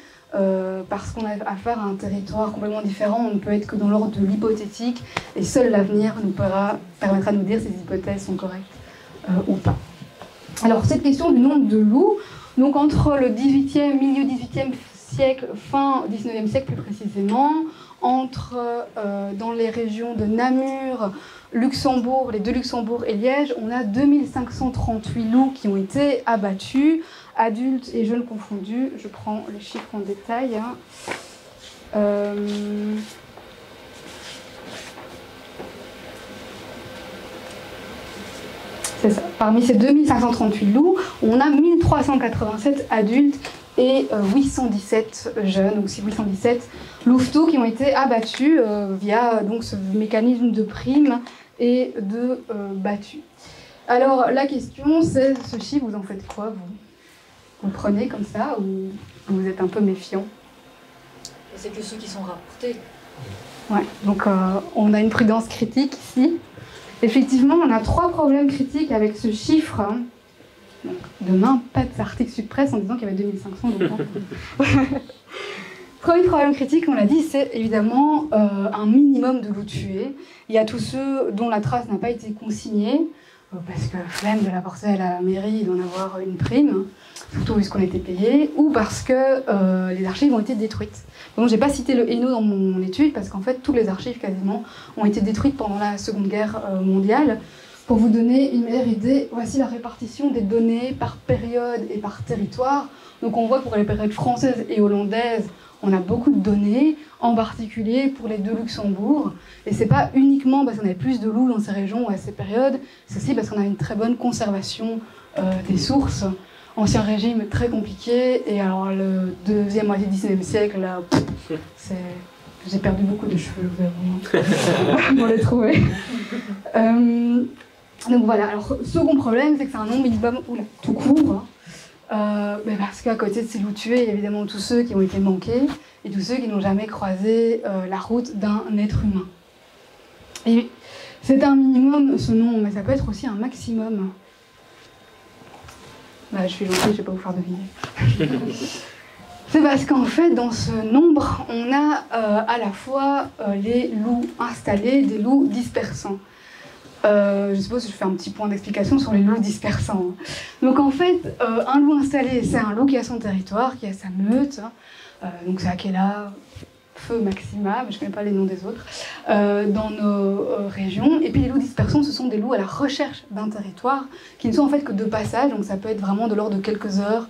Parce qu'on a affaire à un territoire complètement différent, on ne peut être que dans l'ordre de l'hypothétique et seul l'avenir nous permettra de nous dire si les hypothèses sont correctes ou pas. Alors cette question du nombre de loups, donc entre le 18e, milieu 18e siècle, fin 19e siècle plus précisément, dans les régions de Namur, Luxembourg, les deux Luxembourg et Liège, on a 2538 loups qui ont été abattus, adultes et jeunes confondus. Je prends les chiffres en détail. C'est ça. Parmi ces 2538 loups, on a 1387 adultes et 817 jeunes, donc 817 louveteaux qui ont été abattus via donc, ce mécanisme de prime et de battu. Alors la question c'est, ce chiffre, vous en faites quoi vous le prenez comme ça ou vous êtes un peu méfiant? C'est que ceux qui sont rapportés. Ouais, donc on a une prudence critique ici. Effectivement, on a 3 problèmes critiques avec ce chiffre. Donc, demain, pas d'article Sud Presse en disant qu'il y avait 2500. Premier problème critique, on l'a dit, c'est évidemment un minimum de loups tués. Il y a tous ceux dont la trace n'a pas été consignée, parce que flemme de la porter à la mairie et d'en avoir une prime, surtout puisqu'on était payé, ou parce que les archives ont été détruites. Donc j'ai pas cité le Hainaut dans mon étude, parce qu'en fait, toutes les archives quasiment ont été détruites pendant la Seconde Guerre mondiale. Pour vous donner une meilleure idée, voici la répartition des données par période et par territoire. Donc on voit que pour les périodes françaises et hollandaises, on a beaucoup de données, en particulier pour les 2 Luxembourg. Et c'est pas uniquement parce qu'on avait plus de loups dans ces régions ou à ces périodes, c'est aussi parce qu'on a une très bonne conservation des sources. Ancien régime très compliqué, et alors le deuxième moitié du XIXe siècle, là, j'ai perdu beaucoup de cheveux, pour les trouver. Donc voilà, alors second problème, c'est que c'est un nombre minimum tout court, parce qu'à côté de ces loups tués, il y a évidemment tous ceux qui ont été manqués, et tous ceux qui n'ont jamais croisé la route d'un être humain. Et c'est un minimum, ce nombre, mais ça peut être aussi un maximum. Je suis gentille, je ne vais pas vous faire deviner. C'est parce qu'en fait, dans ce nombre, on a à la fois les loups installés, des loups dispersants. Je suppose que je fais un petit point d'explication sur les loups dispersants. Donc en fait, un loup installé, c'est un loup qui a son territoire, qui a sa meute. Donc c'est Akela, Feu, Maxima, je ne connais pas les noms des autres, dans nos régions. Et puis les loups dispersants, ce sont des loups à la recherche d'un territoire, qui ne sont en fait que de passage, donc ça peut être vraiment de l'ordre de quelques heures,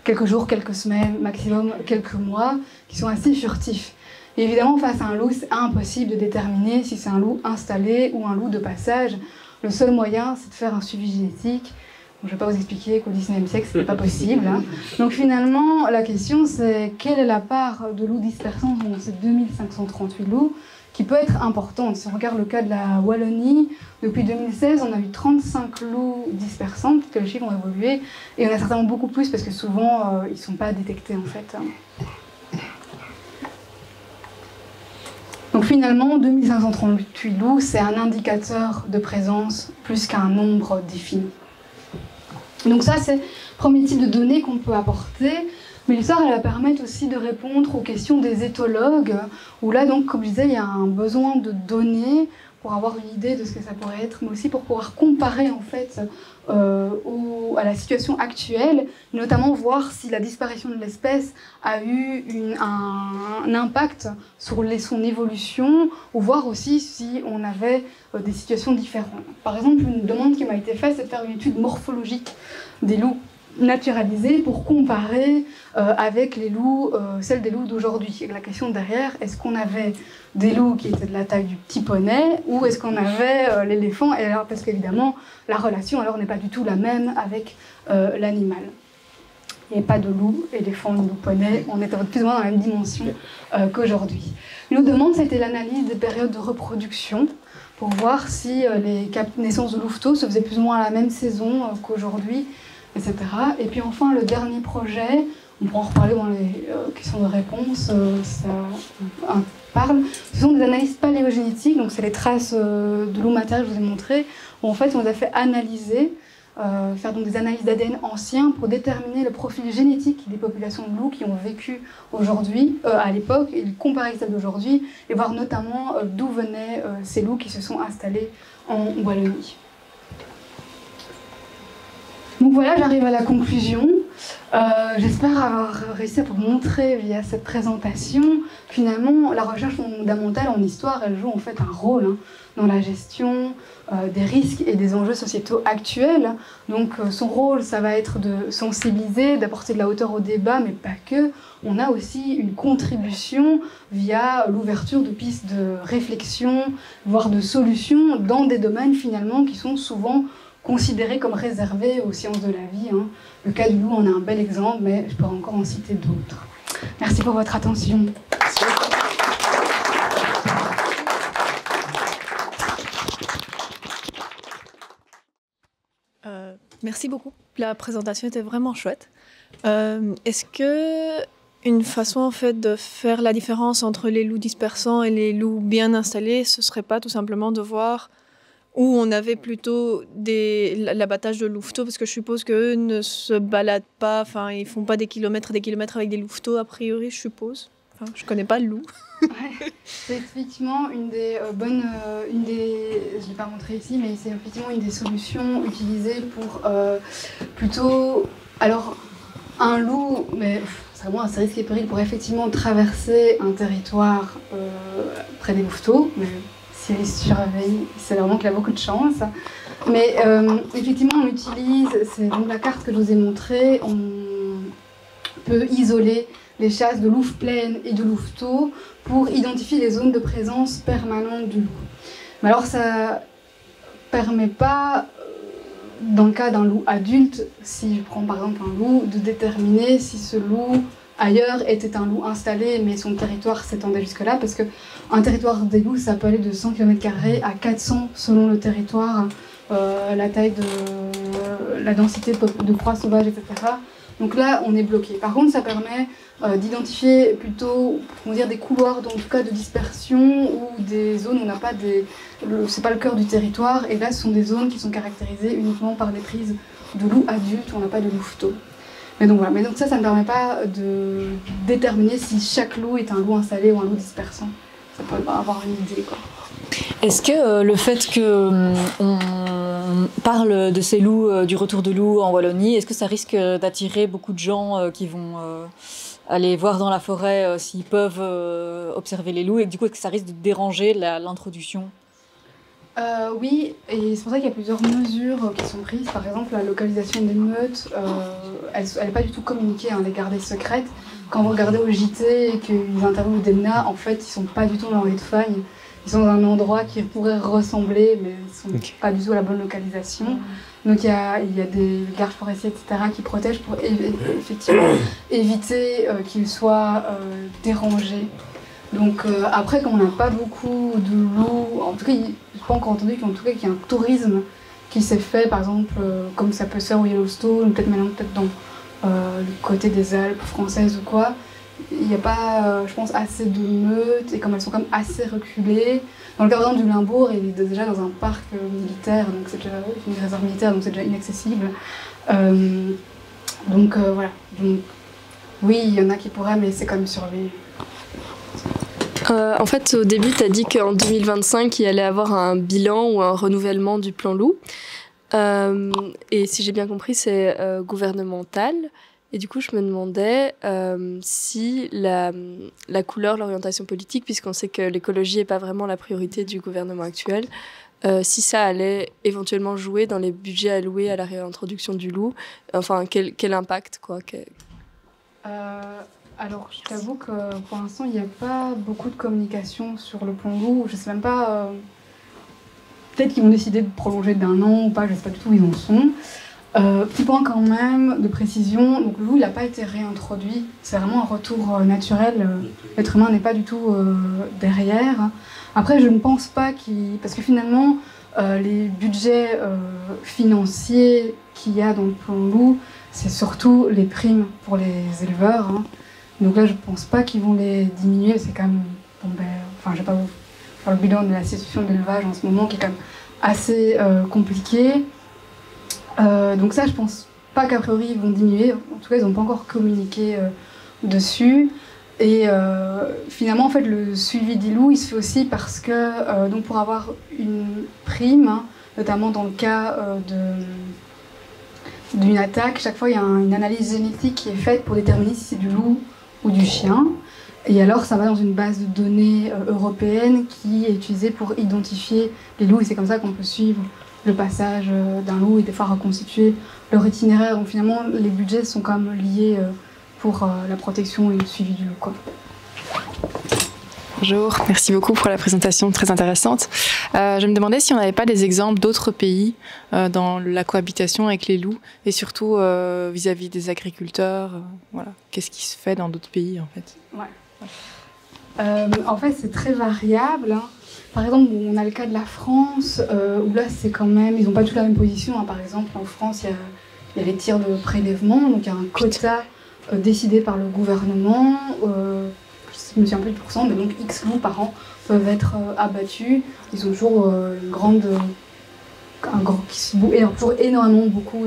quelques jours, quelques semaines, maximum quelques mois, qui sont assez furtifs. Et évidemment, face à un loup, c'est impossible de déterminer si c'est un loup installé ou un loup de passage. Le seul moyen, c'est de faire un suivi génétique. Je ne vais pas vous expliquer qu'au XIXe siècle, ce n'est pas possible. Donc finalement, la question, c'est quelle est la part de loups dispersants dans ces 2538 loups, qui peut être importante. Si on regarde le cas de la Wallonie, depuis 2016, on a eu 35 loups dispersants, peut-être que les chiffres ont évolué, et on a certainement beaucoup plus, parce que souvent, ils ne sont pas détectés, en fait. Donc finalement, 2538 loups, c'est un indicateur de présence plus qu'un nombre défini. Donc ça, c'est le premier type de données qu'on peut apporter. Mais l'histoire, elle va permettre aussi de répondre aux questions des éthologues, où là, donc, comme je disais, il y a un besoin de données pour avoir une idée de ce que ça pourrait être, mais aussi pour pouvoir comparer, en fait, à la situation actuelle, notamment voir si la disparition de l'espèce a eu un impact sur son évolution, ou voir aussi si on avait des situations différentes. Par exemple, une demande qui m'a été faite, c'est de faire une étude morphologique des loups naturalisés pour comparer avec les loups, celles des loups d'aujourd'hui. Et la question derrière, est-ce qu'on avait des loups qui étaient de la taille du petit poney, ou est-ce qu'on avait l'éléphant? Et alors, parce qu'évidemment, la relation alors n'est pas du tout la même avec l'animal. Il n'y a pas de loup, éléphant, loup, poney, on est plus ou moins dans la même dimension qu'aujourd'hui. Une autre demande, c'était l'analyse des périodes de reproduction, pour voir si les naissances de louveteaux se faisaient plus ou moins à la même saison qu'aujourd'hui, etc. Et puis enfin, le dernier projet, on pourra en reparler dans les questions de réponse, ça parle, ce sont des analyses paléogénétiques, donc c'est les traces de loup matériel que je vous ai montré, où en fait on les a fait analyser, faire donc des analyses d'ADN anciens pour déterminer le profil génétique des populations de loups qui ont vécu aujourd'hui, à l'époque, et comparer avec celles d'aujourd'hui, et voir notamment d'où venaient ces loups qui se sont installés en Wallonie. Donc voilà, j'arrive à la conclusion. J'espère avoir réussi à vous montrer via cette présentation, finalement, la recherche fondamentale en histoire, elle joue en fait un rôle dans la gestion des risques et des enjeux sociétaux actuels. Donc son rôle, ça va être de sensibiliser, d'apporter de la hauteur au débat, mais pas que. On a aussi une contribution via l'ouverture de pistes de réflexion, voire de solutions dans des domaines finalement qui sont souvent considéré comme réservé aux sciences de la vie. Hein. Le cas du loup en est un bel exemple, mais je pourrais encore en citer d'autres. Merci pour votre attention. Merci beaucoup. La présentation était vraiment chouette. Est-ce que une façon en fait de faire la différence entre les loups dispersants et les loups bien installés, ce serait pas tout simplement de voir où on avait plutôt l'abattage de louveteaux, parce que je suppose qu'eux ne se baladent pas, enfin ils font pas des kilomètres et des kilomètres avec des louveteaux a priori, je suppose. Enfin, je connais pas le loup. Ouais, c'est effectivement une des bonnes, je ne l'ai pas montré ici, mais c'est effectivement une des solutions utilisées pour plutôt, alors un loup, mais c'est vraiment un risque et péril pour effectivement traverser un territoire près des louveteaux, mais s'il surveille, c'est vraiment qu'il a beaucoup de chance. Mais effectivement, on utilise, c'est donc la carte que je vous ai montrée, on peut isoler les chasses de louves pleines et de louveteaux pour identifier les zones de présence permanente du loup. Mais alors ça permet pas, dans le cas d'un loup adulte, si je prends par exemple un loup, de déterminer si ce loup ailleurs était un loup installé mais son territoire s'étendait jusque-là, parce qu'un territoire des loups ça peut aller de 100 km² à 400 selon le territoire, la taille de la densité de proies sauvages, etc. Donc là, on est bloqué. Par contre, ça permet d'identifier plutôt, on va dire, des couloirs, en tout cas de dispersion, ou des zones où on n'a pas c'est pas le cœur du territoire, et là, ce sont des zones qui sont caractérisées uniquement par des prises de loups adultes, où on n'a pas de louveteaux. Mais donc voilà, mais donc ça ne permet pas de déterminer si chaque loup est un loup installé ou un loup dispersant. Ça peut avoir une idée, quoi. Est-ce que le fait qu'on parle de ces loups, du retour de loups en Wallonie, est-ce que ça risque d'attirer beaucoup de gens qui vont aller voir dans la forêt s'ils peuvent observer les loups, et du coup est-ce que ça risque de déranger l'introduction ? Oui, et c'est pour ça qu'il y a plusieurs mesures qui sont prises. Par exemple, la localisation des meutes, elle n'est pas du tout communiquée, hein, elle est gardée secrète. Quand vous regardez au JT et qu'ils interviewent des MNA, en fait, ils ne sont pas du tout dans les fagnes. Ils sont dans un endroit qui pourrait ressembler, mais ils ne sont pas du tout à la bonne localisation. Donc il y a des gardes forestiers, etc., qui protègent pour effectivement éviter qu'ils soient dérangés. Donc après, comme on n'a pas beaucoup de loups, en tout cas, je n'ai pas encore entendu qu'il y a un tourisme qui s'est fait, par exemple, comme ça peut se faire au Yellowstone, peut-être maintenant dans le côté des Alpes françaises ou quoi. Il n'y a pas, je pense, assez de meutes, et comme elles sont quand même assez reculées. Dans le cas par exemple du Limbourg, il est déjà dans un parc militaire, donc c'est déjà une réserve militaire, donc c'est déjà inaccessible. Donc voilà. Donc, oui, il y en a qui pourraient, mais c'est quand même surveillé. En fait, au début, tu as dit qu'en 2025, il allait avoir un bilan ou un renouvellement du plan loup. Et si j'ai bien compris, c'est gouvernemental. Et du coup, je me demandais si la couleur, l'orientation politique, puisqu'on sait que l'écologie n'est pas vraiment la priorité du gouvernement actuel, si ça allait éventuellement jouer dans les budgets alloués à la réintroduction du loup, enfin, quel impact, quoi. Alors, je t'avoue que pour l'instant, il n'y a pas beaucoup de communication sur le plan loup. Je ne sais même pas... peut-être qu'ils vont décider de prolonger d'1 an ou pas, je ne sais pas du tout où ils en sont. Petit point quand même de précision, donc le loup il n'a pas été réintroduit, c'est vraiment un retour naturel, l'être humain n'est pas du tout derrière. Après je ne pense pas parce que finalement les budgets financiers qu'il y a dans le plan loup, c'est surtout les primes pour les éleveurs, hein. Donc là je ne pense pas qu'ils vont les diminuer, c'est quand même, enfin je ne vais pas vous faire le bilan de la situation de l'élevage en ce moment qui est quand même assez compliquée. Donc ça, je pense pas qu'a priori ils vont diminuer. En tout cas, ils n'ont pas encore communiqué dessus. Et finalement, en fait, le suivi des loups, il se fait aussi parce que, donc pour avoir une prime, hein, notamment dans le cas d'une attaque, chaque fois il y a une analyse génétique qui est faite pour déterminer si c'est du loup ou du chien. Et alors, ça va dans une base de données européenne qui est utilisée pour identifier les loups. Et c'est comme ça qu'on peut suivre le passage d'un loup et des fois reconstituer leur itinéraire. Donc finalement, les budgets sont quand même liés pour la protection et le suivi du loup, quoi. Bonjour, merci beaucoup pour la présentation très intéressante. Je me demandais si on n'avait pas des exemples d'autres pays dans la cohabitation avec les loups et surtout vis-à-vis des agriculteurs. Voilà. Qu'est-ce qui se fait dans d'autres pays en fait? En fait, c'est très variable. Hein. Par exemple, on a le cas de la France, où là, c'est quand même... Ils n'ont pas tous la même position. Hein. Par exemple, en France, il y a les tirs de prélèvement, donc il y a un quota décidé par le gouvernement. Je me souviens plus de pourcent, mais donc X loups par an peuvent être abattus. Ils ont toujours toujours énormément beaucoup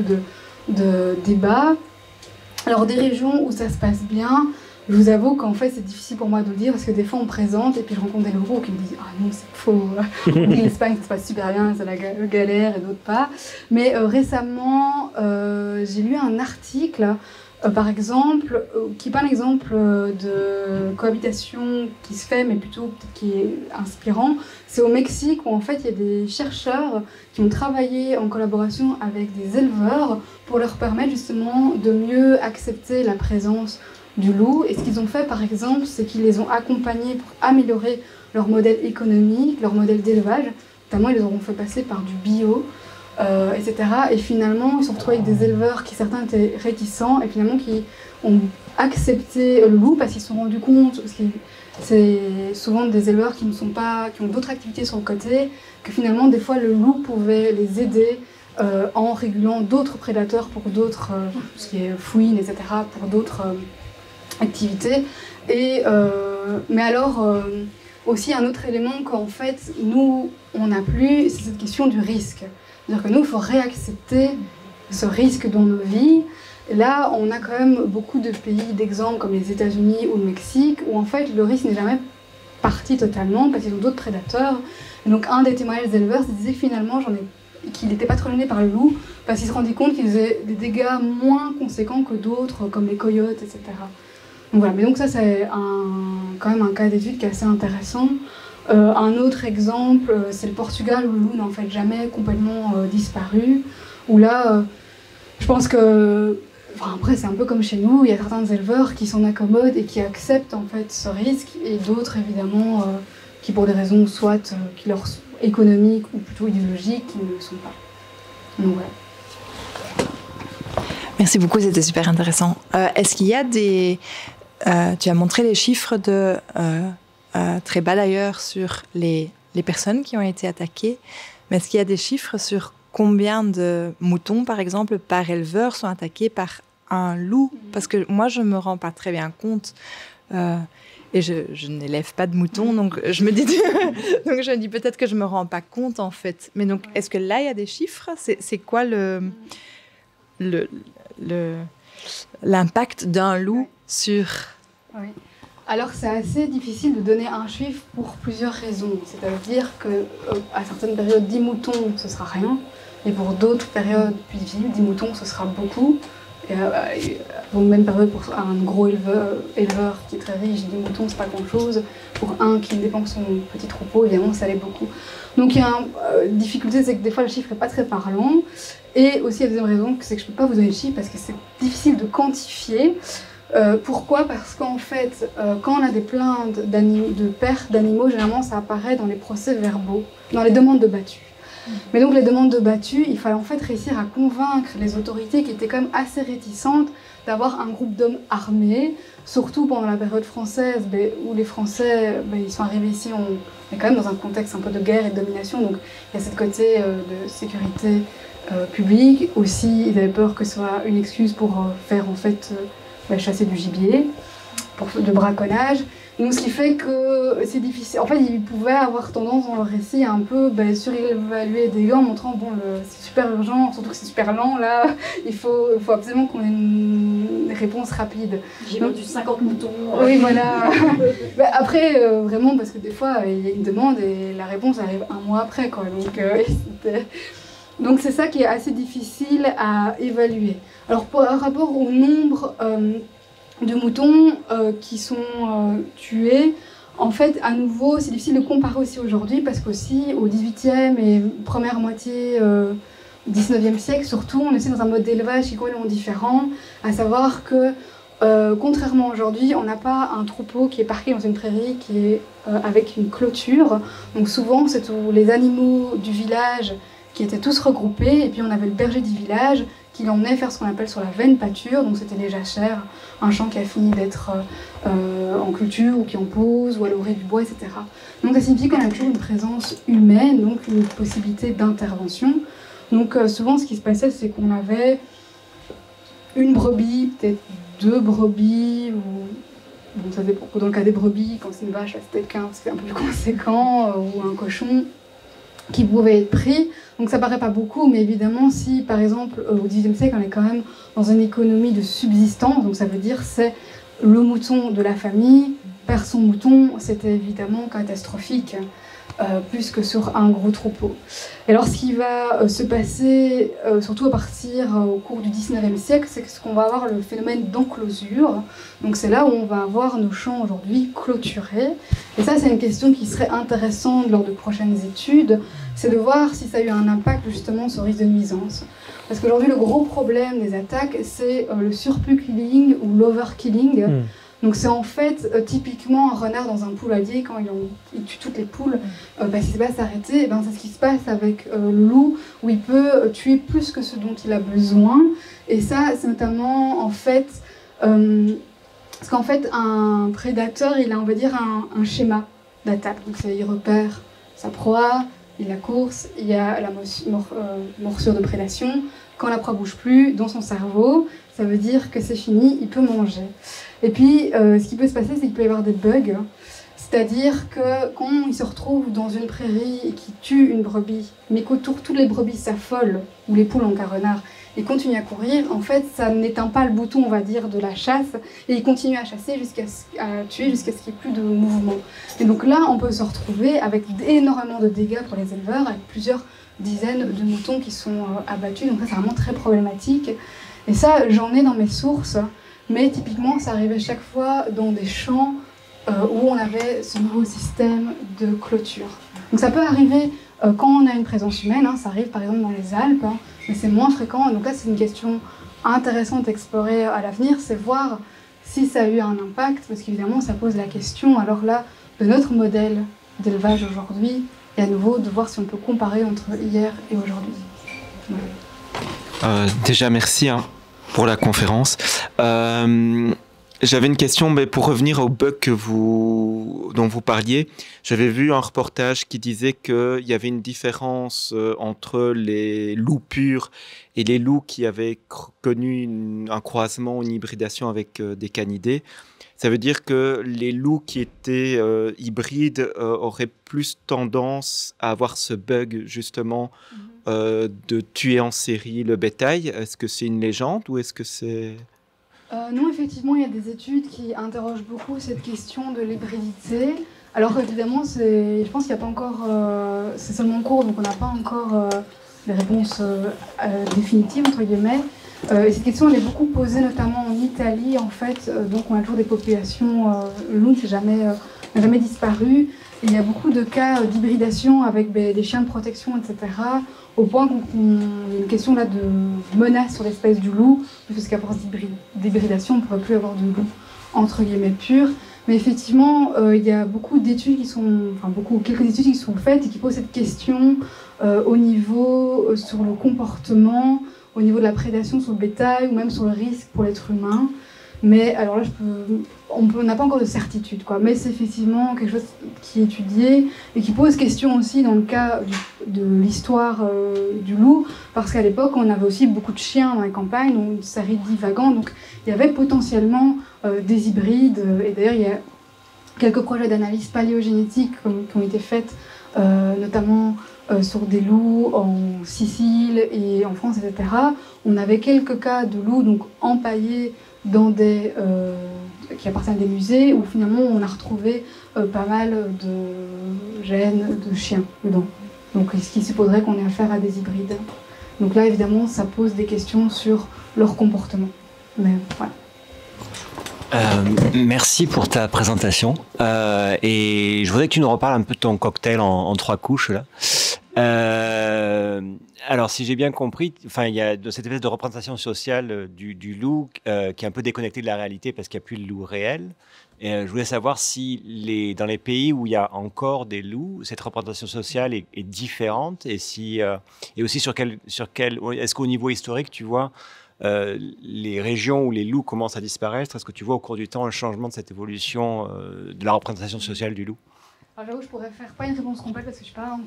de débats. Alors des régions où ça se passe bien, je vous avoue qu'en fait c'est difficile pour moi de le dire parce que des fois on me présente et puis je rencontre des locaux qui me disent « Ah non, c'est faux, l'Espagne ça se passe super bien, c'est la galère et d'autres pas ». Mais récemment, j'ai lu un article par exemple, qui n'est pas un exemple de cohabitation qui se fait, mais plutôt qui est inspirant. C'est au Mexique où en fait il y a des chercheurs qui ont travaillé en collaboration avec des éleveurs pour leur permettre justement de mieux accepter la présence du loup. Et ce qu'ils ont fait par exemple, c'est qu'ils les ont accompagnés pour améliorer leur modèle économique, leur modèle d'élevage. Notamment ils les auront fait passer par du bio. Etc. Et finalement, ils se sont retrouvés avec des éleveurs qui certains étaient réticents et finalement qui ont accepté le loup parce qu'ils se sont rendus compte, parce que c'est souvent des éleveurs qui ont d'autres activités sur le côté, que finalement des fois le loup pouvait les aider en régulant d'autres prédateurs pour d'autres, ce qui est fouine, etc., pour d'autres activités. Mais alors, aussi un autre élément qu'en fait, nous, on n'a plus, c'est cette question du risque. C'est-à-dire que nous, il faut réaccepter ce risque dans nos vies. Et là, on a quand même beaucoup de pays d'exemple comme les États-Unis ou le Mexique où en fait le risque n'est jamais parti totalement parce qu'ils ont d'autres prédateurs. Et donc un des témoignages des éleveurs disait que finalement qu'il n'était pas trop gêné par le loup parce qu'il se rendait compte qu'il faisait des dégâts moins conséquents que d'autres comme les coyotes, etc. Donc voilà, mais donc ça c'est quand même un cas d'étude qui est assez intéressant. Un autre exemple, c'est le Portugal où le loup n'a en fait jamais complètement disparu. Où là, je pense que, après c'est un peu comme chez nous, il y a certains éleveurs qui s'en accommodent et qui acceptent en fait ce risque, et d'autres évidemment qui pour des raisons soit qui leur sont économiques ou plutôt idéologiques, qui ne le sont pas. Donc voilà. Merci beaucoup, c'était super intéressant. Est-ce qu'il y a des... tu as montré les chiffres de... très bas d'ailleurs sur les personnes qui ont été attaquées. Mais est-ce qu'il y a des chiffres sur combien de moutons, par exemple, par éleveur sont attaqués par un loup? Parce que moi, je ne me rends pas très bien compte. Et je n'élève pas de moutons, donc je me dis peut-être que je ne me rends pas compte, en fait. Mais donc, est-ce que là, il y a des chiffres? C'est quoi l'impact d'un loup sur... Oui. Alors c'est assez difficile de donner un chiffre pour plusieurs raisons. C'est-à-dire qu'à certaines périodes, 10 moutons, ce sera rien. Et pour d'autres périodes plus difficiles, 10 moutons, ce sera beaucoup. Et pour une même période, pour un gros éleveur qui est très riche, 10 moutons, c'est pas grand-chose. Pour un qui dépend de son petit troupeau, évidemment, ça l'est beaucoup. Donc il y a une difficulté, c'est que des fois, le chiffre n'est pas très parlant. Et aussi, la deuxième raison, c'est que je ne peux pas vous donner le chiffre parce que c'est difficile de quantifier. Pourquoi ? Parce qu'en fait, quand on a des plaintes de perte d'animaux, généralement ça apparaît dans les procès-verbaux, dans les demandes de battues. Mais donc les demandes de battues, il fallait en fait réussir à convaincre les autorités qui étaient quand même assez réticentes d'avoir un groupe d'hommes armés, surtout pendant la période française où les Français ils sont arrivés ici, on est quand même dans un contexte un peu de guerre et de domination, donc il y a cette côté de sécurité publique. Aussi, ils avaient peur que ce soit une excuse pour faire en fait... chasser du gibier, de braconnage. Donc, ce qui fait que c'est difficile. En fait, ils pouvaient avoir tendance dans le récit à un peu surévaluer des gars en montrant c'est super urgent, surtout que c'est super lent là, il faut absolument qu'on ait une réponse rapide. J'ai vendu 50 moutons. Oui, voilà. Après, vraiment, parce que des fois, il y a une demande et la réponse arrive un mois après, quoi. Donc c'est ça qui est assez difficile à évaluer. Alors par rapport au nombre de moutons qui sont tués, en fait à nouveau c'est difficile de comparer aussi aujourd'hui parce qu'aussi au 18e et première moitié 19e siècle surtout, on est dans un mode d'élevage qui est complètement différent, à savoir que Contrairement aujourd'hui, on n'a pas un troupeau qui est parqué dans une prairie qui est avec une clôture. Donc souvent, c'est tous les animaux du village qui étaient tous regroupés, et puis on avait le berger du village qui l'emmenait faire ce qu'on appelle sur la veine pâture, donc c'était les jachères, un champ qui a fini d'être en culture ou qui en pose, ou à l'orée du bois, etc. Donc ça signifie qu'on a toujours une présence humaine, donc une possibilité d'intervention. Donc souvent ce qui se passait, c'est qu'on avait une brebis, peut-être 2 brebis, ou bon, ça dépend. Dans le cas des brebis, quand c'est une vache, c'était 15, c'est un peu plus conséquent, ou un cochon qui pouvait être pris. Donc ça paraît pas beaucoup, mais évidemment, si par exemple au XVIIIe siècle, on est quand même dans une économie de subsistance, donc ça veut dire c'est le mouton de la famille, perd son mouton, c'était évidemment catastrophique, plus que sur un gros troupeau. Et alors ce qui va se passer, surtout à partir au cours du XIXe siècle, c'est qu'on va avoir le phénomène d'enclosure. Donc c'est là où on va avoir nos champs aujourd'hui clôturés. Et ça, c'est une question qui serait intéressante lors de prochaines études, c'est de voir si ça a eu un impact justement sur le risque de nuisance. Parce qu'aujourd'hui, le gros problème des attaques, c'est le surplus-killing ou l'over-killing. Donc c'est en fait typiquement un renard dans un poulailler, quand il tue toutes les poules, parce qu'il ne sait pas s'arrêter, c'est ce qui se passe avec le loup, où il peut tuer plus que ce dont il a besoin. Et ça, c'est notamment en fait, parce qu'en fait un prédateur, il a, on va dire, un schéma d'attaque. Donc il repère sa proie, il la course, il y a la morsure de prédation. Quand la proie bouge plus dans son cerveau, ça veut dire que c'est fini, il peut manger. Et puis, ce qui peut se passer, c'est qu'il peut y avoir des bugs. C'est-à-dire que quand il se retrouve dans une prairie et qu'il tue une brebis, mais qu'autour toutes les brebis s'affolent, ou les poules en cas renard, et continuent à courir, en fait, ça n'éteint pas le bouton, on va dire, de la chasse, et il continue à chasser à tuer jusqu'à ce qu'il n'y ait plus de mouvement. Et donc là, on peut se retrouver avec énormément de dégâts pour les éleveurs, avec plusieurs dizaines de moutons qui sont abattus. Donc ça, c'est vraiment très problématique. Et ça, j'en ai dans mes sources, mais typiquement, ça arrivait chaque fois dans des champs où on avait ce nouveau système de clôture. Donc ça peut arriver quand on a une présence humaine, ça arrive par exemple dans les Alpes, mais c'est moins fréquent. Donc là, c'est une question intéressante à explorer à l'avenir, c'est voir si ça a eu un impact, parce qu'évidemment, ça pose la question, alors là, de notre modèle d'élevage aujourd'hui, et à nouveau de voir si on peut comparer entre hier et aujourd'hui. Voilà. Déjà, merci pour la conférence. J'avais une question, mais pour revenir au bug dont vous parliez, j'avais vu un reportage qui disait qu'il y avait une différence entre les loups purs et les loups qui avaient connu un croisement, une hybridation avec des canidés. Ça veut dire que les loups qui étaient hybrides auraient plus tendance à avoir ce bug, justement, de tuer en série le bétail. Est-ce que c'est une légende ou est-ce que c'est... Non, effectivement, il y a des études qui interrogent beaucoup cette question de l'hybridité. Alors évidemment, je pense qu'il n'y a pas encore... c'est seulement en cours, donc on n'a pas encore les réponses définitives, entre guillemets. Et cette question, elle est beaucoup posée, notamment en Italie, en fait. Donc on a toujours des populations... loups n'a jamais disparu. Et il y a beaucoup de cas d'hybridation avec des chiens de protection, etc. Au point qu'il y a une question là de menace sur l'espèce du loup, parce qu'à force d'hybridation, on ne pourrait plus avoir de loup entre guillemets pur. Mais effectivement, il y a beaucoup d'études qui sont, quelques études qui sont faites et qui posent cette question au niveau sur le comportement, au niveau de la prédation sur le bétail ou même sur le risque pour l'être humain. Mais alors là, on n'a pas encore de certitude, quoi. Mais c'est effectivement quelque chose qui est étudié et qui pose question aussi dans le cas de l'histoire du loup, parce qu'à l'époque, on avait aussi beaucoup de chiens dans les campagnes, donc une série de divagants, donc il y avait potentiellement des hybrides. Et d'ailleurs, il y a quelques projets d'analyse paléogénétique qui ont été faits, notamment sur des loups en Sicile et en France, etc. On avait quelques cas de loups donc empaillés dans qui appartiennent à des musées, où finalement on a retrouvé pas mal de gènes de chiens dedans. Donc ce qui supposerait qu'on ait affaire à des hybrides. Donc là évidemment ça pose des questions sur leur comportement. Mais voilà. Merci pour ta présentation. Et je voudrais que tu nous reparles un peu de ton cocktail en 3 couches là. Alors, si j'ai bien compris, enfin, il y a cette espèce de représentation sociale du loup qui est un peu déconnectée de la réalité parce qu'il n'y a plus de loup réel. Et je voulais savoir si dans les pays où il y a encore des loups, cette représentation sociale est différente et et aussi sur quel est-ce qu'au niveau historique, tu vois, les régions où les loups commencent à disparaître, est-ce que tu vois au cours du temps un changement de cette évolution de la représentation sociale du loup? Alors j'avoue, je pourrais faire pas une réponse complète parce que je suis pas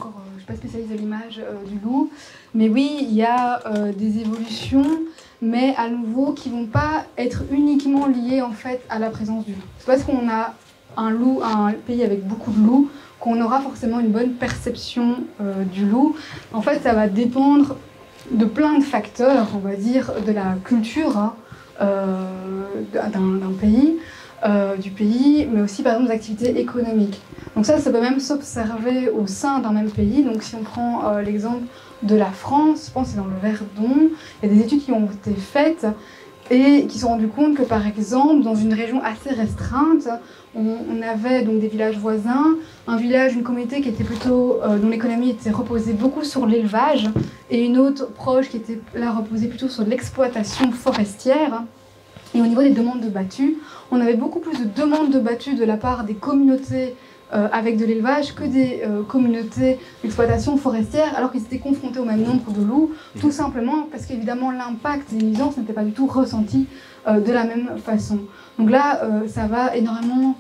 spécialiste de l'image du loup. Mais oui, il y a des évolutions, mais à nouveau qui vont pas être uniquement liées en fait à la présence du loup. C'est parce qu'on a un pays avec beaucoup de loups qu'on aura forcément une bonne perception du loup. En fait, ça va dépendre de plein de facteurs, on va dire, de la culture d'un pays. Du pays, mais aussi par exemple des activités économiques. Donc ça peut même s'observer au sein d'un même pays. Donc si on prend l'exemple de la France, je pense que c'est dans le Verdon, il y a des études qui ont été faites et qui se sont rendues compte que par exemple dans une région assez restreinte, on avait donc des villages voisins, une communauté qui était plutôt, dont l'économie était reposée beaucoup sur l'élevage et une autre proche qui était là reposée plutôt sur l'exploitation forestière. Et au niveau des demandes de battues, on avait beaucoup plus de demandes de battues de la part des communautés avec de l'élevage que des communautés d'exploitation forestière, alors qu'ils étaient confrontés au même nombre de loups, tout simplement parce qu'évidemment l'impact des nuisances n'était pas du tout ressenti de la même façon. Donc là, ça va énormément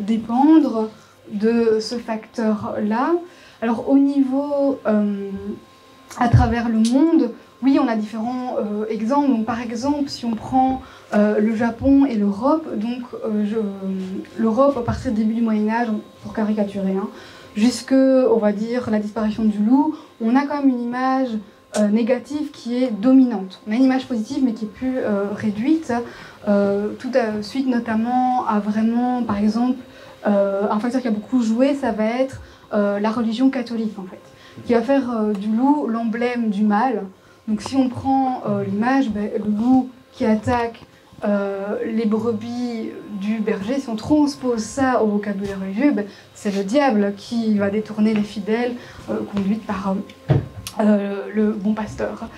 dépendre de ce facteur-là. Alors au niveau, à travers le monde, oui, on a différents exemples. Donc, par exemple, si on prend le Japon et l'Europe, donc l'Europe à partir du début du Moyen-Âge, pour caricaturer, jusque, on va dire, la disparition du loup, on a quand même une image négative qui est dominante. On a une image positive, mais qui est plus réduite, tout de suite notamment à vraiment, par exemple, un facteur qui a beaucoup joué, ça va être la religion catholique, en fait, qui va faire du loup l'emblème du mal. Donc si on prend l'image, le loup qui attaque les brebis du berger, si on transpose ça au vocabulaire religieux, c'est le diable qui va détourner les fidèles conduites par le bon pasteur.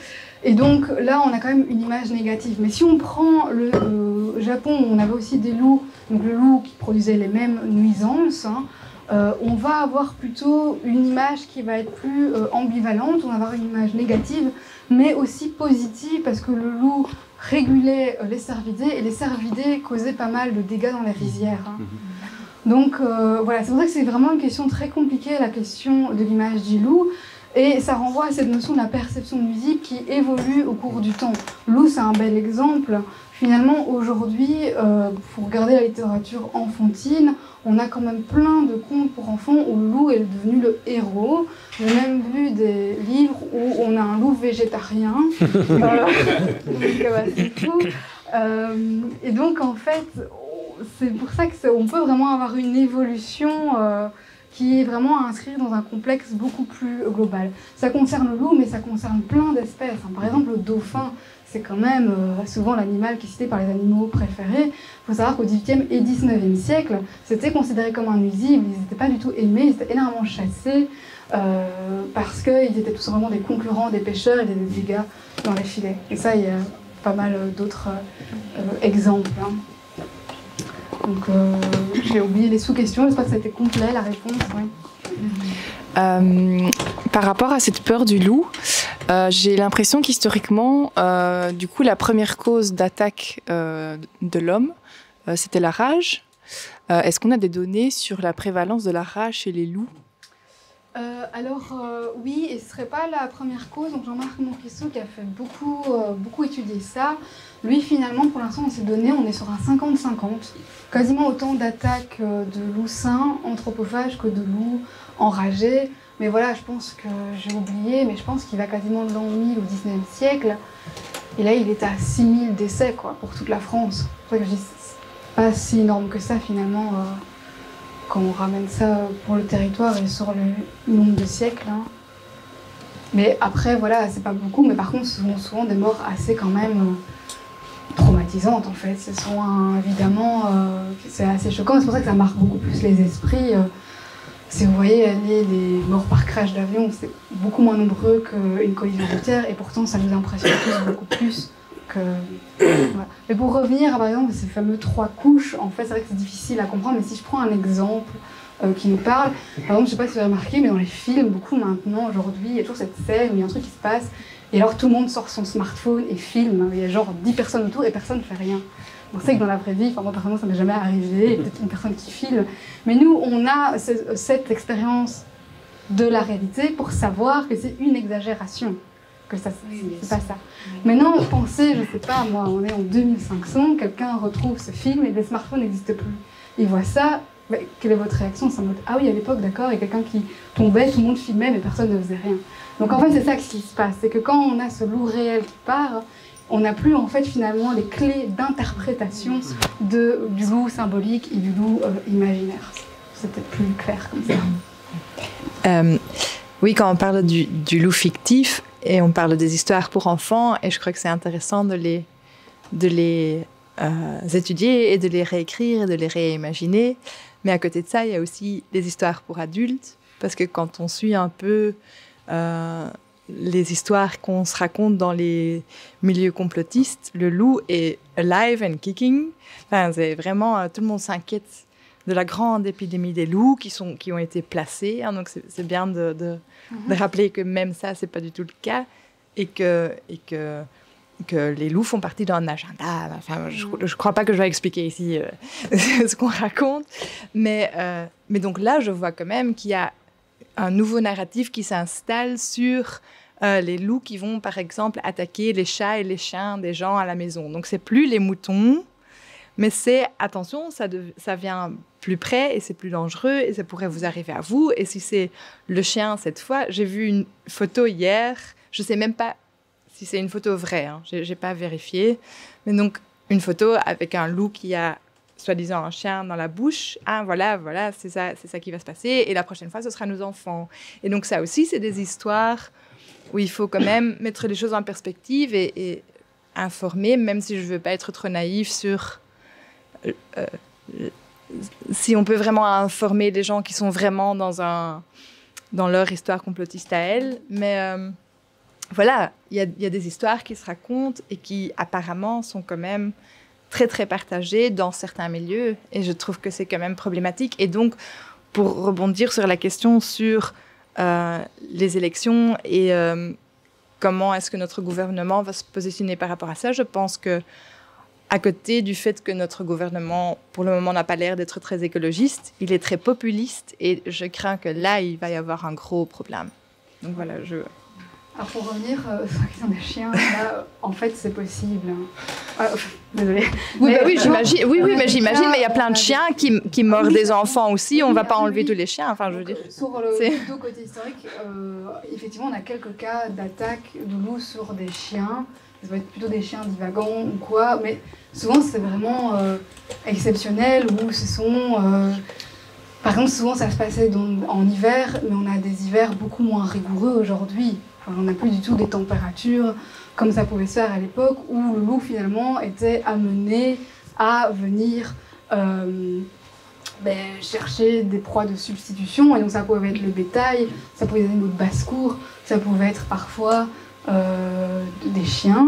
Et donc là, on a quand même une image négative. Mais si on prend le Japon, où on avait aussi des loups, donc le loup qui produisait les mêmes nuisances, on va avoir plutôt une image qui va être plus ambivalente, on va avoir une image négative, mais aussi positive, parce que le loup régulait les cervidés, et les cervidés causaient pas mal de dégâts dans les rizières. Donc voilà, c'est pour ça que c'est vraiment une question très compliquée, la question de l'image du loup, et ça renvoie à cette notion de la perception nuisible qui évolue au cours du temps. Loup, c'est un bel exemple. Finalement, aujourd'hui, pour regarder la littérature enfantine, on a quand même plein de contes pour enfants où le loup est devenu le héros. J'ai même vu des livres où on a un loup végétarien. C'est tout. Et donc, en fait, c'est pour ça qu'on peut vraiment avoir une évolution qui est vraiment à inscrire dans un complexe beaucoup plus global. Ça concerne le loup, mais ça concerne plein d'espèces. Par exemple, le dauphin, c'est quand même souvent l'animal qui est cité par les animaux préférés. Il faut savoir qu'au XVIIIe et XIXe siècle, c'était considéré comme un nuisible, ils n'étaient pas du tout aimés, ils étaient énormément chassés parce qu'ils étaient tout simplement des concurrents des pêcheurs et des dégâts dans les filets. Et ça, il y a pas mal d'autres exemples. Donc, j'ai oublié les sous-questions, j'espère que ça a été complet, la réponse. Ouais. Par rapport à cette peur du loup, j'ai l'impression qu'historiquement, du coup, la première cause d'attaque de l'homme, c'était la rage. Est-ce qu'on a des données sur la prévalence de la rage chez les loups ? Oui, et ce ne serait pas la première cause. Donc Jean-Marc Montrisseau qui a fait beaucoup étudier ça. Lui, finalement, pour l'instant, dans ces données, on est sur un 50-50. Quasiment autant d'attaques de loups sains, anthropophages, que de loups enragés. Mais voilà, je pense que j'ai oublié, mais je pense qu'il va quasiment de l'an 1000 au 19e siècle. Et là, il est à 6000 décès pour toute la France. C'est pour ça que je dis c'est pas si énorme que ça, finalement, quand on ramène ça pour le territoire et sur le nombre de siècles. Mais après, voilà, c'est pas beaucoup, mais par contre, ce sont souvent des morts assez quand même traumatisantes, en fait. Ce sont évidemment, c'est assez choquant, c'est pour ça que ça marque beaucoup plus les esprits. Si vous voyez aller les morts par crash d'avion, c'est beaucoup moins nombreux qu'une collision routière, et pourtant ça nous impressionne tous beaucoup plus que... Voilà. Mais pour revenir, par exemple, ces fameux 3 couches, en fait, c'est vrai que c'est difficile à comprendre, mais si je prends un exemple qui nous parle, par exemple, je ne sais pas si vous avez remarqué, mais dans les films, beaucoup maintenant, aujourd'hui, il y a toujours cette scène où il y a un truc qui se passe, et alors tout le monde sort son smartphone et filme, il y a genre 10 personnes autour et personne ne fait rien. On sait que dans la vraie vie, moi personnellement ça m'est jamais arrivé, peut-être une personne qui filme, mais nous on a cette expérience de la réalité pour savoir que c'est une exagération, que ça c'est pas ça. Maintenant pensez, je sais pas moi, on est en 2500, quelqu'un retrouve ce film et les smartphones n'existent plus. Il voit ça, quelle est votre réaction? C'est en mode ah oui, à l'époque d'accord, il y a quelqu'un qui tombait, tout le monde filmait mais personne ne faisait rien. Donc en fait c'est ça qui se passe, c'est que quand on a ce loup réel qui part, on n'a plus en fait finalement les clés d'interprétation du loup symbolique et du loup imaginaire. C'est peut-être plus clair comme ça. Oui, quand on parle du loup fictif et on parle des histoires pour enfants, et je crois que c'est intéressant de les étudier et de les réécrire et de les réimaginer. Mais à côté de ça, il y a aussi les histoires pour adultes, parce que quand on suit un peu les histoires qu'on se raconte dans les milieux complotistes, le loup est alive and kicking. Enfin, c'est vraiment, tout le monde s'inquiète de la grande épidémie des loups qui ont été placés. Hein, donc c'est bien de rappeler que même ça, c'est pas du tout le cas, et que les loups font partie d'un agenda. Enfin, je crois pas que je vais expliquer ici ce qu'on raconte, mais donc là, je vois quand même qu'il y a un nouveau narratif qui s'installe sur les loups qui vont, par exemple, attaquer les chats et les chiens des gens à la maison. Donc, c'est plus les moutons, mais c'est, attention, ça vient plus près et c'est plus dangereux et ça pourrait vous arriver à vous. Et si c'est le chien cette fois, j'ai vu une photo hier, je sais même pas si c'est une photo vraie, hein, j'ai pas vérifié, mais donc une photo avec un loup qui a soi-disant un chien dans la bouche, ah voilà, c'est ça qui va se passer, et la prochaine fois, ce sera nos enfants. Et donc ça aussi, c'est des histoires où il faut quand même mettre les choses en perspective et informer, même si je ne veux pas être trop naïve sur si on peut vraiment informer les gens qui sont vraiment dans leur histoire complotiste à elles, mais voilà, il y a des histoires qui se racontent et qui apparemment sont quand même très très partagé dans certains milieux, et je trouve que c'est quand même problématique. Et donc, pour rebondir sur la question sur les élections et comment est-ce que notre gouvernement va se positionner par rapport à ça, je pense que à côté du fait que notre gouvernement, pour le moment, n'a pas l'air d'être très écologiste, il est très populiste, et je crains que là, il va y avoir un gros problème. Donc voilà, Alors pour revenir sur la question des chiens, là, en fait, c'est possible. Désolée. Oui, j'imagine. Oui, mais j'imagine. Mais il y a plein de chiens qui mordent des enfants aussi. On ne va pas enlever tous les chiens. Enfin, je veux dire. Sur le plutôt côté historique, effectivement, on a quelques cas d'attaque de loups sur des chiens. Ça va être plutôt des chiens divagants ou quoi, mais souvent c'est vraiment exceptionnel, où ce sont... par exemple, souvent ça se passait en hiver, mais on a des hivers beaucoup moins rigoureux aujourd'hui. Enfin, on n'a plus du tout des températures comme ça pouvait se faire à l'époque, où le loup finalement était amené à venir chercher des proies de substitution, et donc ça pouvait être le bétail, ça pouvait être des animaux de basse-cour, ça pouvait être parfois des chiens.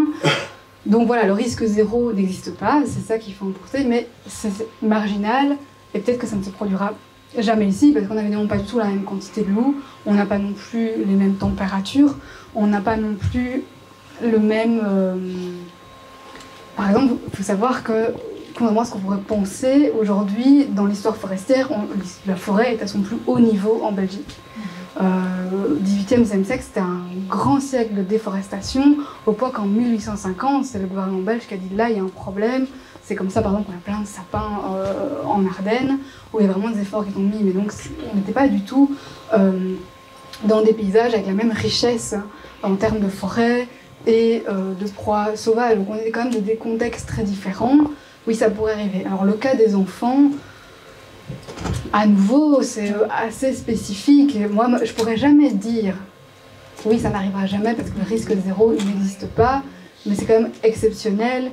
Donc voilà, le risque zéro n'existe pas, c'est ça qu'il faut emporter, mais c'est marginal, et peut-être que ça ne se produira jamais ici, parce qu'on n'a évidemment pas du tout la même quantité de loups, on n'a pas non plus les mêmes températures, on n'a pas non plus le même... Par exemple, il faut savoir que, contrairement à ce qu'on pourrait penser, aujourd'hui, dans l'histoire forestière, la forêt est à son plus haut niveau en Belgique. Au XVIIIe, XIXe siècle, c'était un grand siècle de déforestation. Au point qu'en 1850, c'est le gouvernement belge qui a dit là, il y a un problème. C'est comme ça, par exemple, qu'on a plein de sapins en Ardennes, où il y a vraiment des efforts qui sont mis. Mais donc, on n'était pas du tout dans des paysages avec la même richesse en termes de forêt et de proies sauvages. Donc, on était quand même dans des contextes très différents. Oui, ça pourrait arriver. Alors, le cas des enfants, à nouveau, c'est assez spécifique. Moi, je pourrais jamais dire oui, ça n'arrivera jamais parce que le risque zéro, il n'existe pas. mais c'est quand même exceptionnel.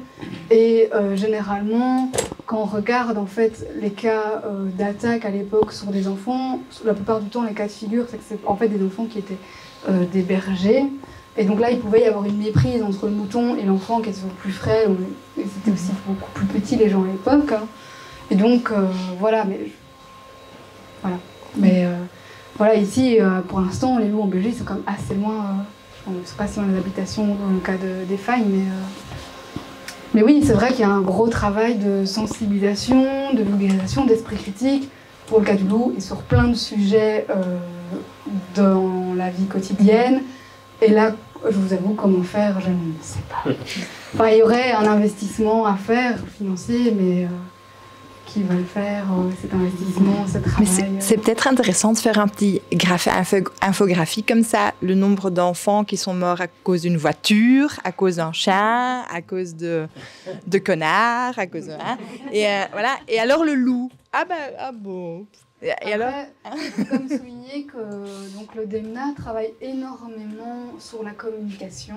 Et généralement, quand on regarde en fait les cas d'attaque à l'époque sur des enfants, la plupart du temps, les cas de figure, c'est que c'est en fait des enfants qui étaient des bergers. Et donc là, il pouvait y avoir une méprise entre le mouton et l'enfant qui était plus frêle. Et c'était aussi beaucoup plus petit les gens à l'époque. Hein. Et donc, voilà. Voilà, ici, pour l'instant, les loups en Belgique sont quand même assez loin. On ne sait pas si on a des habitations dans le cas des failles, mais oui, c'est vrai qu'il y a un gros travail de sensibilisation, de vulgarisation, d'esprit critique pour le cas du loup et sur plein de sujets dans la vie quotidienne. Et là, je vous avoue, comment faire, je ne sais pas. Enfin, il y aurait un investissement à faire financier, mais qui va le faire, cet investissement, ce travail. Mais c'est peut-être intéressant de faire un petit infographie comme ça, le nombre d'enfants qui sont morts à cause d'une voiture, à cause d'un chien, à cause de connards, à cause de... Hein, et voilà. Et alors le loup. Ah bon. Et après, alors comme souligner que donc, le DEMNA travaille énormément sur la communication.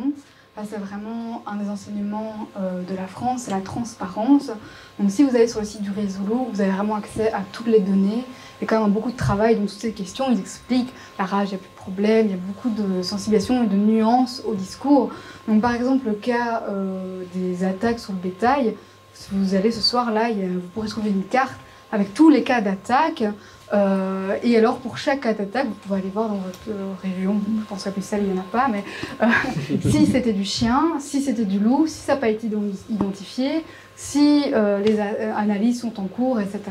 Enfin, c'est vraiment un des enseignements de la France, c'est la transparence. Donc si vous allez sur le site du Réseau Loup, vous avez vraiment accès à toutes les données. Il y a quand même beaucoup de travail dans toutes ces questions. Ils expliquent la rage, il n'y a plus de problème, il y a beaucoup de sensibilisation et de nuances au discours. Donc par exemple, le cas des attaques sur le bétail, si vous allez ce soir là, vous pourrez trouver une carte avec tous les cas d'attaque. Et alors pour chaque cas d'attaque, vous pouvez aller voir dans votre région, je pense qu'à Bruxelles il n'y en a pas, mais si c'était du chien, si c'était du loup, si ça n'a pas été identifié, si les analyses sont en cours, etc.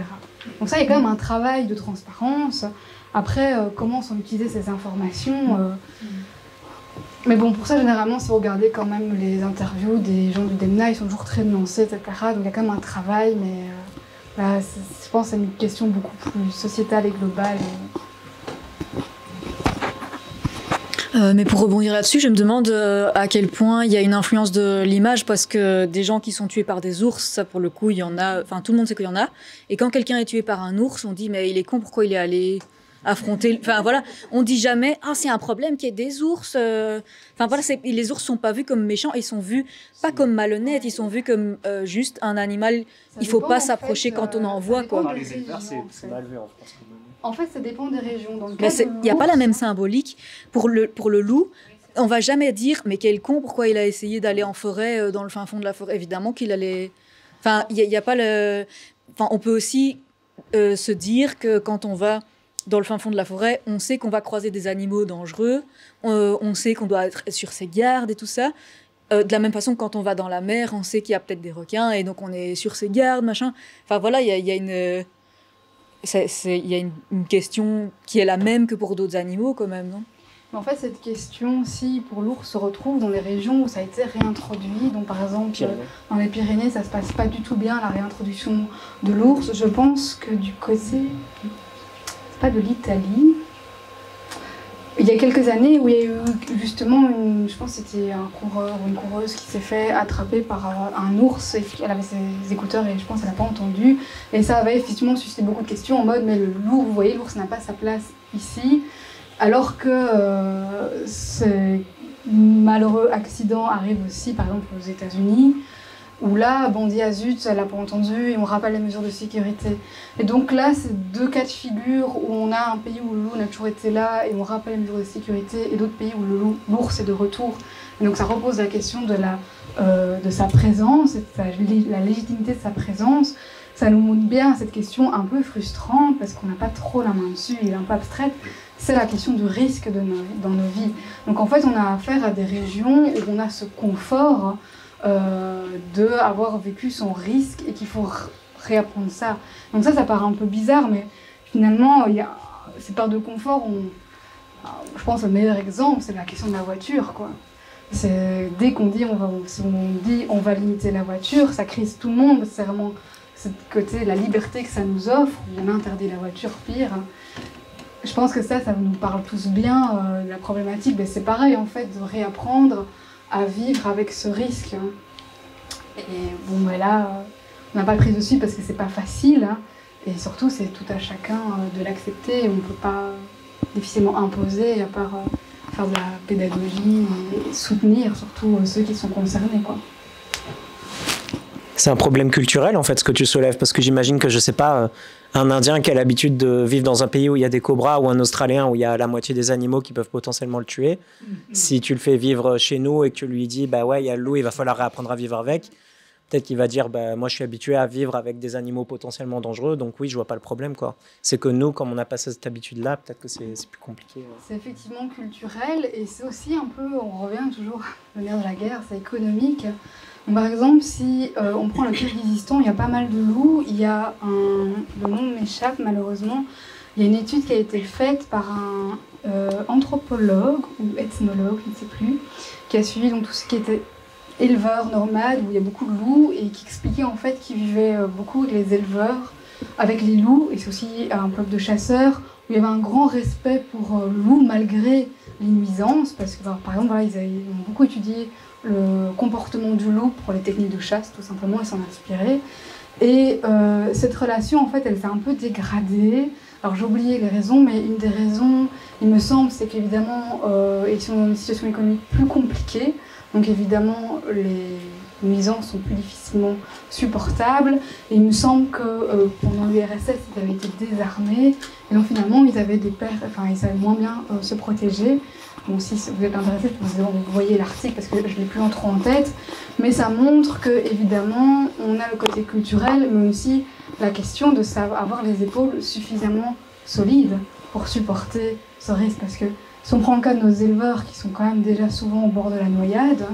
Donc ça, il y a quand même un travail de transparence. Après, comment sont utilisées ces informations mais bon, pour ça, généralement, si vous regardez quand même les interviews des gens du DEMNA, ils sont toujours très nuancés, etc. Donc il y a quand même un travail, mais... Là, je pense que c'est une question beaucoup plus sociétale et globale. Mais pour rebondir là-dessus, je me demande à quel point il y a une influence de l'image, parce que des gens qui sont tués par des ours, ça pour le coup, il y en a, enfin tout le monde sait qu'il y en a. Et quand quelqu'un est tué par un ours, on dit mais il est con, pourquoi il est allé affronter... Enfin voilà, on dit jamais « Ah, c'est un problème qu'il y ait des ours ». Enfin voilà, les ours sont pas vus comme méchants, ils sont vus pas comme malhonnêtes, ils sont vus comme juste un animal. Il faut pas s'approcher quand on en voit, quoi. Les éleveurs, c'est mal vu en France. En fait, ça dépend des régions. Il n'y a pas la même symbolique. Pour le loup, on va jamais dire « Mais quel con, pourquoi il a essayé d'aller en forêt, dans le fin fond de la forêt ?» Évidemment qu'il allait... Enfin, il y a pas le... Enfin, on peut aussi se dire que quand on va dans le fin fond de la forêt, on sait qu'on va croiser des animaux dangereux, on sait qu'on doit être sur ses gardes et tout ça. De la même façon que quand on va dans la mer, on sait qu'il y a peut-être des requins et donc on est sur ses gardes, machin. Enfin voilà, il y a une question qui est la même que pour d'autres animaux quand même, non ? En fait, cette question aussi, pour l'ours, se retrouve dans les régions où ça a été réintroduit. Donc, par exemple, dans les Pyrénées, ça ne se passe pas du tout bien, la réintroduction de l'ours. Je pense que du côté... pas de l'Italie. Il y a quelques années où il y a eu justement, je pense que c'était un coureur ou une coureuse qui s'est fait attraper par un ours. Et elle avait ses écouteurs et je pense qu'elle n'a pas entendu. Et ça avait effectivement suscité beaucoup de questions en mode mais le loup, vous voyez, l'ours n'a pas sa place ici. Alors que ce malheureux accident arrive aussi par exemple aux États-Unis. Où là, on dit « Ah zut, elle n'a pas entendu » et on rappelle les mesures de sécurité. Et donc là, c'est deux cas de figure où on a un pays où le loup n'a toujours été là et on rappelle les mesures de sécurité et d'autres pays où l'ours est de retour. Et donc ça repose la question de sa présence, et la légitimité de sa présence. Ça nous montre bien cette question un peu frustrante parce qu'on n'a pas trop la main dessus, elle est un peu abstraite. C'est la question du risque dans nos vies. Donc en fait, on a affaire à des régions où on a ce confort d'avoir vécu son risque et qu'il faut réapprendre ça. Donc ça paraît un peu bizarre, mais finalement, il y a ces parts de confort. Je pense que le meilleur exemple, c'est la question de la voiture, quoi. Dès qu'on dit on va limiter la voiture, ça crise tout le monde. C'est vraiment ce côté, la liberté que ça nous offre. On interdit la voiture, pire. Je pense que ça nous parle tous bien, la problématique. Mais c'est pareil, en fait, de réapprendre à vivre avec ce risque. Et bon, mais là, on n'a pas pris dessus parce que c'est pas facile. Hein. Et surtout, c'est tout à chacun de l'accepter. On ne peut pas difficilement imposer, à part faire de la pédagogie et soutenir surtout ceux qui sont concernés, quoi. C'est un problème culturel, en fait, ce que tu soulèves, parce que j'imagine que, je sais pas, un Indien qui a l'habitude de vivre dans un pays où il y a des cobras, ou un Australien où il y a la moitié des animaux qui peuvent potentiellement le tuer, si tu le fais vivre chez nous et que tu lui dis, bah ouais, il y a le loup, il va falloir réapprendre à vivre avec, peut-être qu'il va dire, bah, moi je suis habitué à vivre avec des animaux potentiellement dangereux, donc oui, je vois pas le problème, quoi. C'est que nous, comme on n'a pas cette habitude-là, peut-être que c'est plus compliqué. C'est effectivement culturel, et c'est aussi un peu, on revient toujours, le nerf de la guerre, c'est économique. Donc, par exemple, si on prend le Kirghizistan, il y a pas mal de loups, il y a le nom m'échappe malheureusement, il y a une étude qui a été faite par un anthropologue ou ethnologue, je ne sais plus, qui a suivi donc, tout ce qui était éleveurs nomades, où il y a beaucoup de loups, et qui expliquait en fait qu'ils vivaient beaucoup avec les éleveurs, avec les loups, et c'est aussi un peuple de chasseurs, où il y avait un grand respect pour le loup malgré les nuisances, parce que par exemple, voilà, ils ont beaucoup étudié le comportement du loup pour les techniques de chasse, tout simplement, et s'en inspirer. Et cette relation, en fait, elle s'est un peu dégradée. Alors j'ai oublié les raisons, mais une des raisons, il me semble, c'est qu'évidemment, ils sont dans une situation économique plus compliquée. Donc évidemment, les nuisances sont plus difficilement supportables. Et il me semble que pendant l'URSS, ils avaient été désarmés. Et donc finalement, ils avaient ils savaient moins bien se protéger. Bon, si vous êtes intéressé, vous voyez l'article parce que je ne l'ai plus trop en tête. Mais ça montre que évidemment, on a le côté culturel, mais aussi la question de savoir avoir les épaules suffisamment solides pour supporter ce risque. Parce que si on prend le cas de nos éleveurs qui sont quand même déjà souvent au bord de la noyade,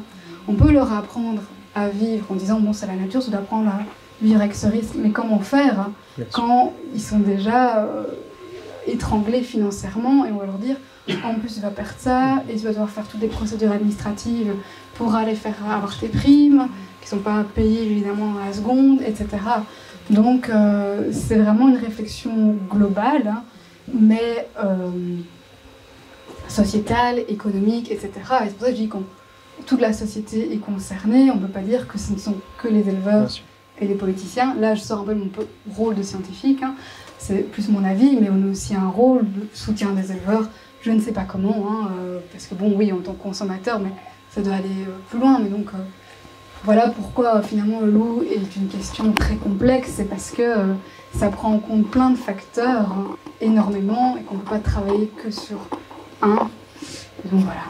on peut leur apprendre à vivre en disant bon, c'est la nature, tu dois apprendre à vivre avec ce risque. Mais comment faire quand ils sont déjà étranglés financièrement et on va leur dire en plus tu vas perdre ça et tu vas devoir faire toutes les procédures administratives pour aller faire avoir tes primes qui ne sont pas payées évidemment à la seconde, etc. Donc c'est vraiment une réflexion globale, hein, mais sociétale, économique, etc. Et c'est pour ça que je dis que toute la société est concernée, on ne peut pas dire que ce ne sont que les éleveurs et les politiciens. Là, je sors un peu de mon rôle de scientifique, hein. C'est plus mon avis, mais on a aussi un rôle de soutien des éleveurs. Je ne sais pas comment, hein, parce que bon, oui, en tant que consommateur, mais ça doit aller plus loin. Mais donc, voilà pourquoi finalement le loup est une question très complexe. C'est parce que ça prend en compte plein de facteurs, hein, énormément, et qu'on ne peut pas travailler que sur un. Donc voilà.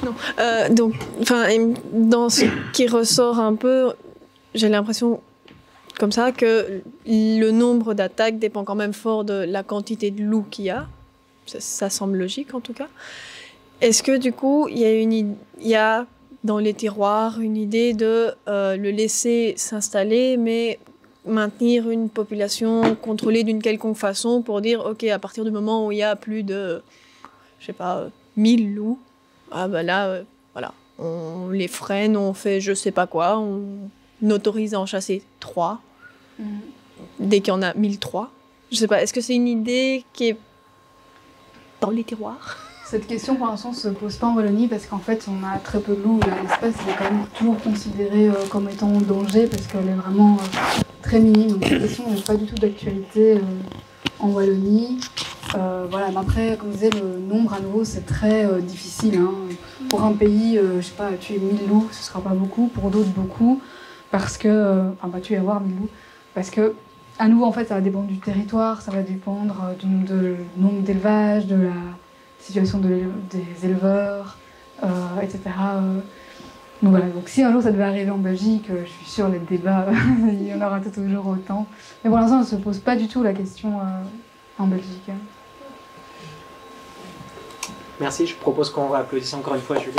Non. Donc, dans ce qui ressort un peu, j'ai l'impression comme ça que le nombre d'attaques dépend quand même fort de la quantité de loups qu'il y a. Ça semble logique en tout cas. Est-ce que du coup, il y a dans les tiroirs une idée de le laisser s'installer, mais maintenir une population contrôlée d'une quelconque façon pour dire, ok, à partir du moment où il y a plus de, je sais pas, 1000 loups, ah ben là, voilà, on les freine, on fait je sais pas quoi, on autorise à en chasser 3, dès qu'il y en a 1003. Je sais pas, est-ce que c'est une idée qui est dans les tiroirs? Cette question, pour l'instant, ne se pose pas en Wallonie parce qu'en fait, on a très peu de loups. L'espèce est quand même toujours considérée comme étant en danger parce qu'elle est vraiment très minime. Donc, cette question n'est pas du tout d'actualité en Wallonie. Voilà. Mais après, comme je disais, le nombre à nouveau, c'est très difficile. Hein. Pour un pays, je sais pas, tuer 1000 loups, ce ne sera pas beaucoup. Pour d'autres, beaucoup. Parce que, enfin, tuer et avoir 1000 loups. Parce que, à nouveau, en fait, ça va dépendre du territoire, ça va dépendre du nombre d'élevages, de la situation des éleveurs, etc. Donc voilà, donc si un jour ça devait arriver en Belgique, je suis sûre les débats, il y en aura toujours autant. Mais pour l'instant, on ne se pose pas du tout la question en Belgique. Merci, je propose qu'on réapplaudisse encore une fois Julie.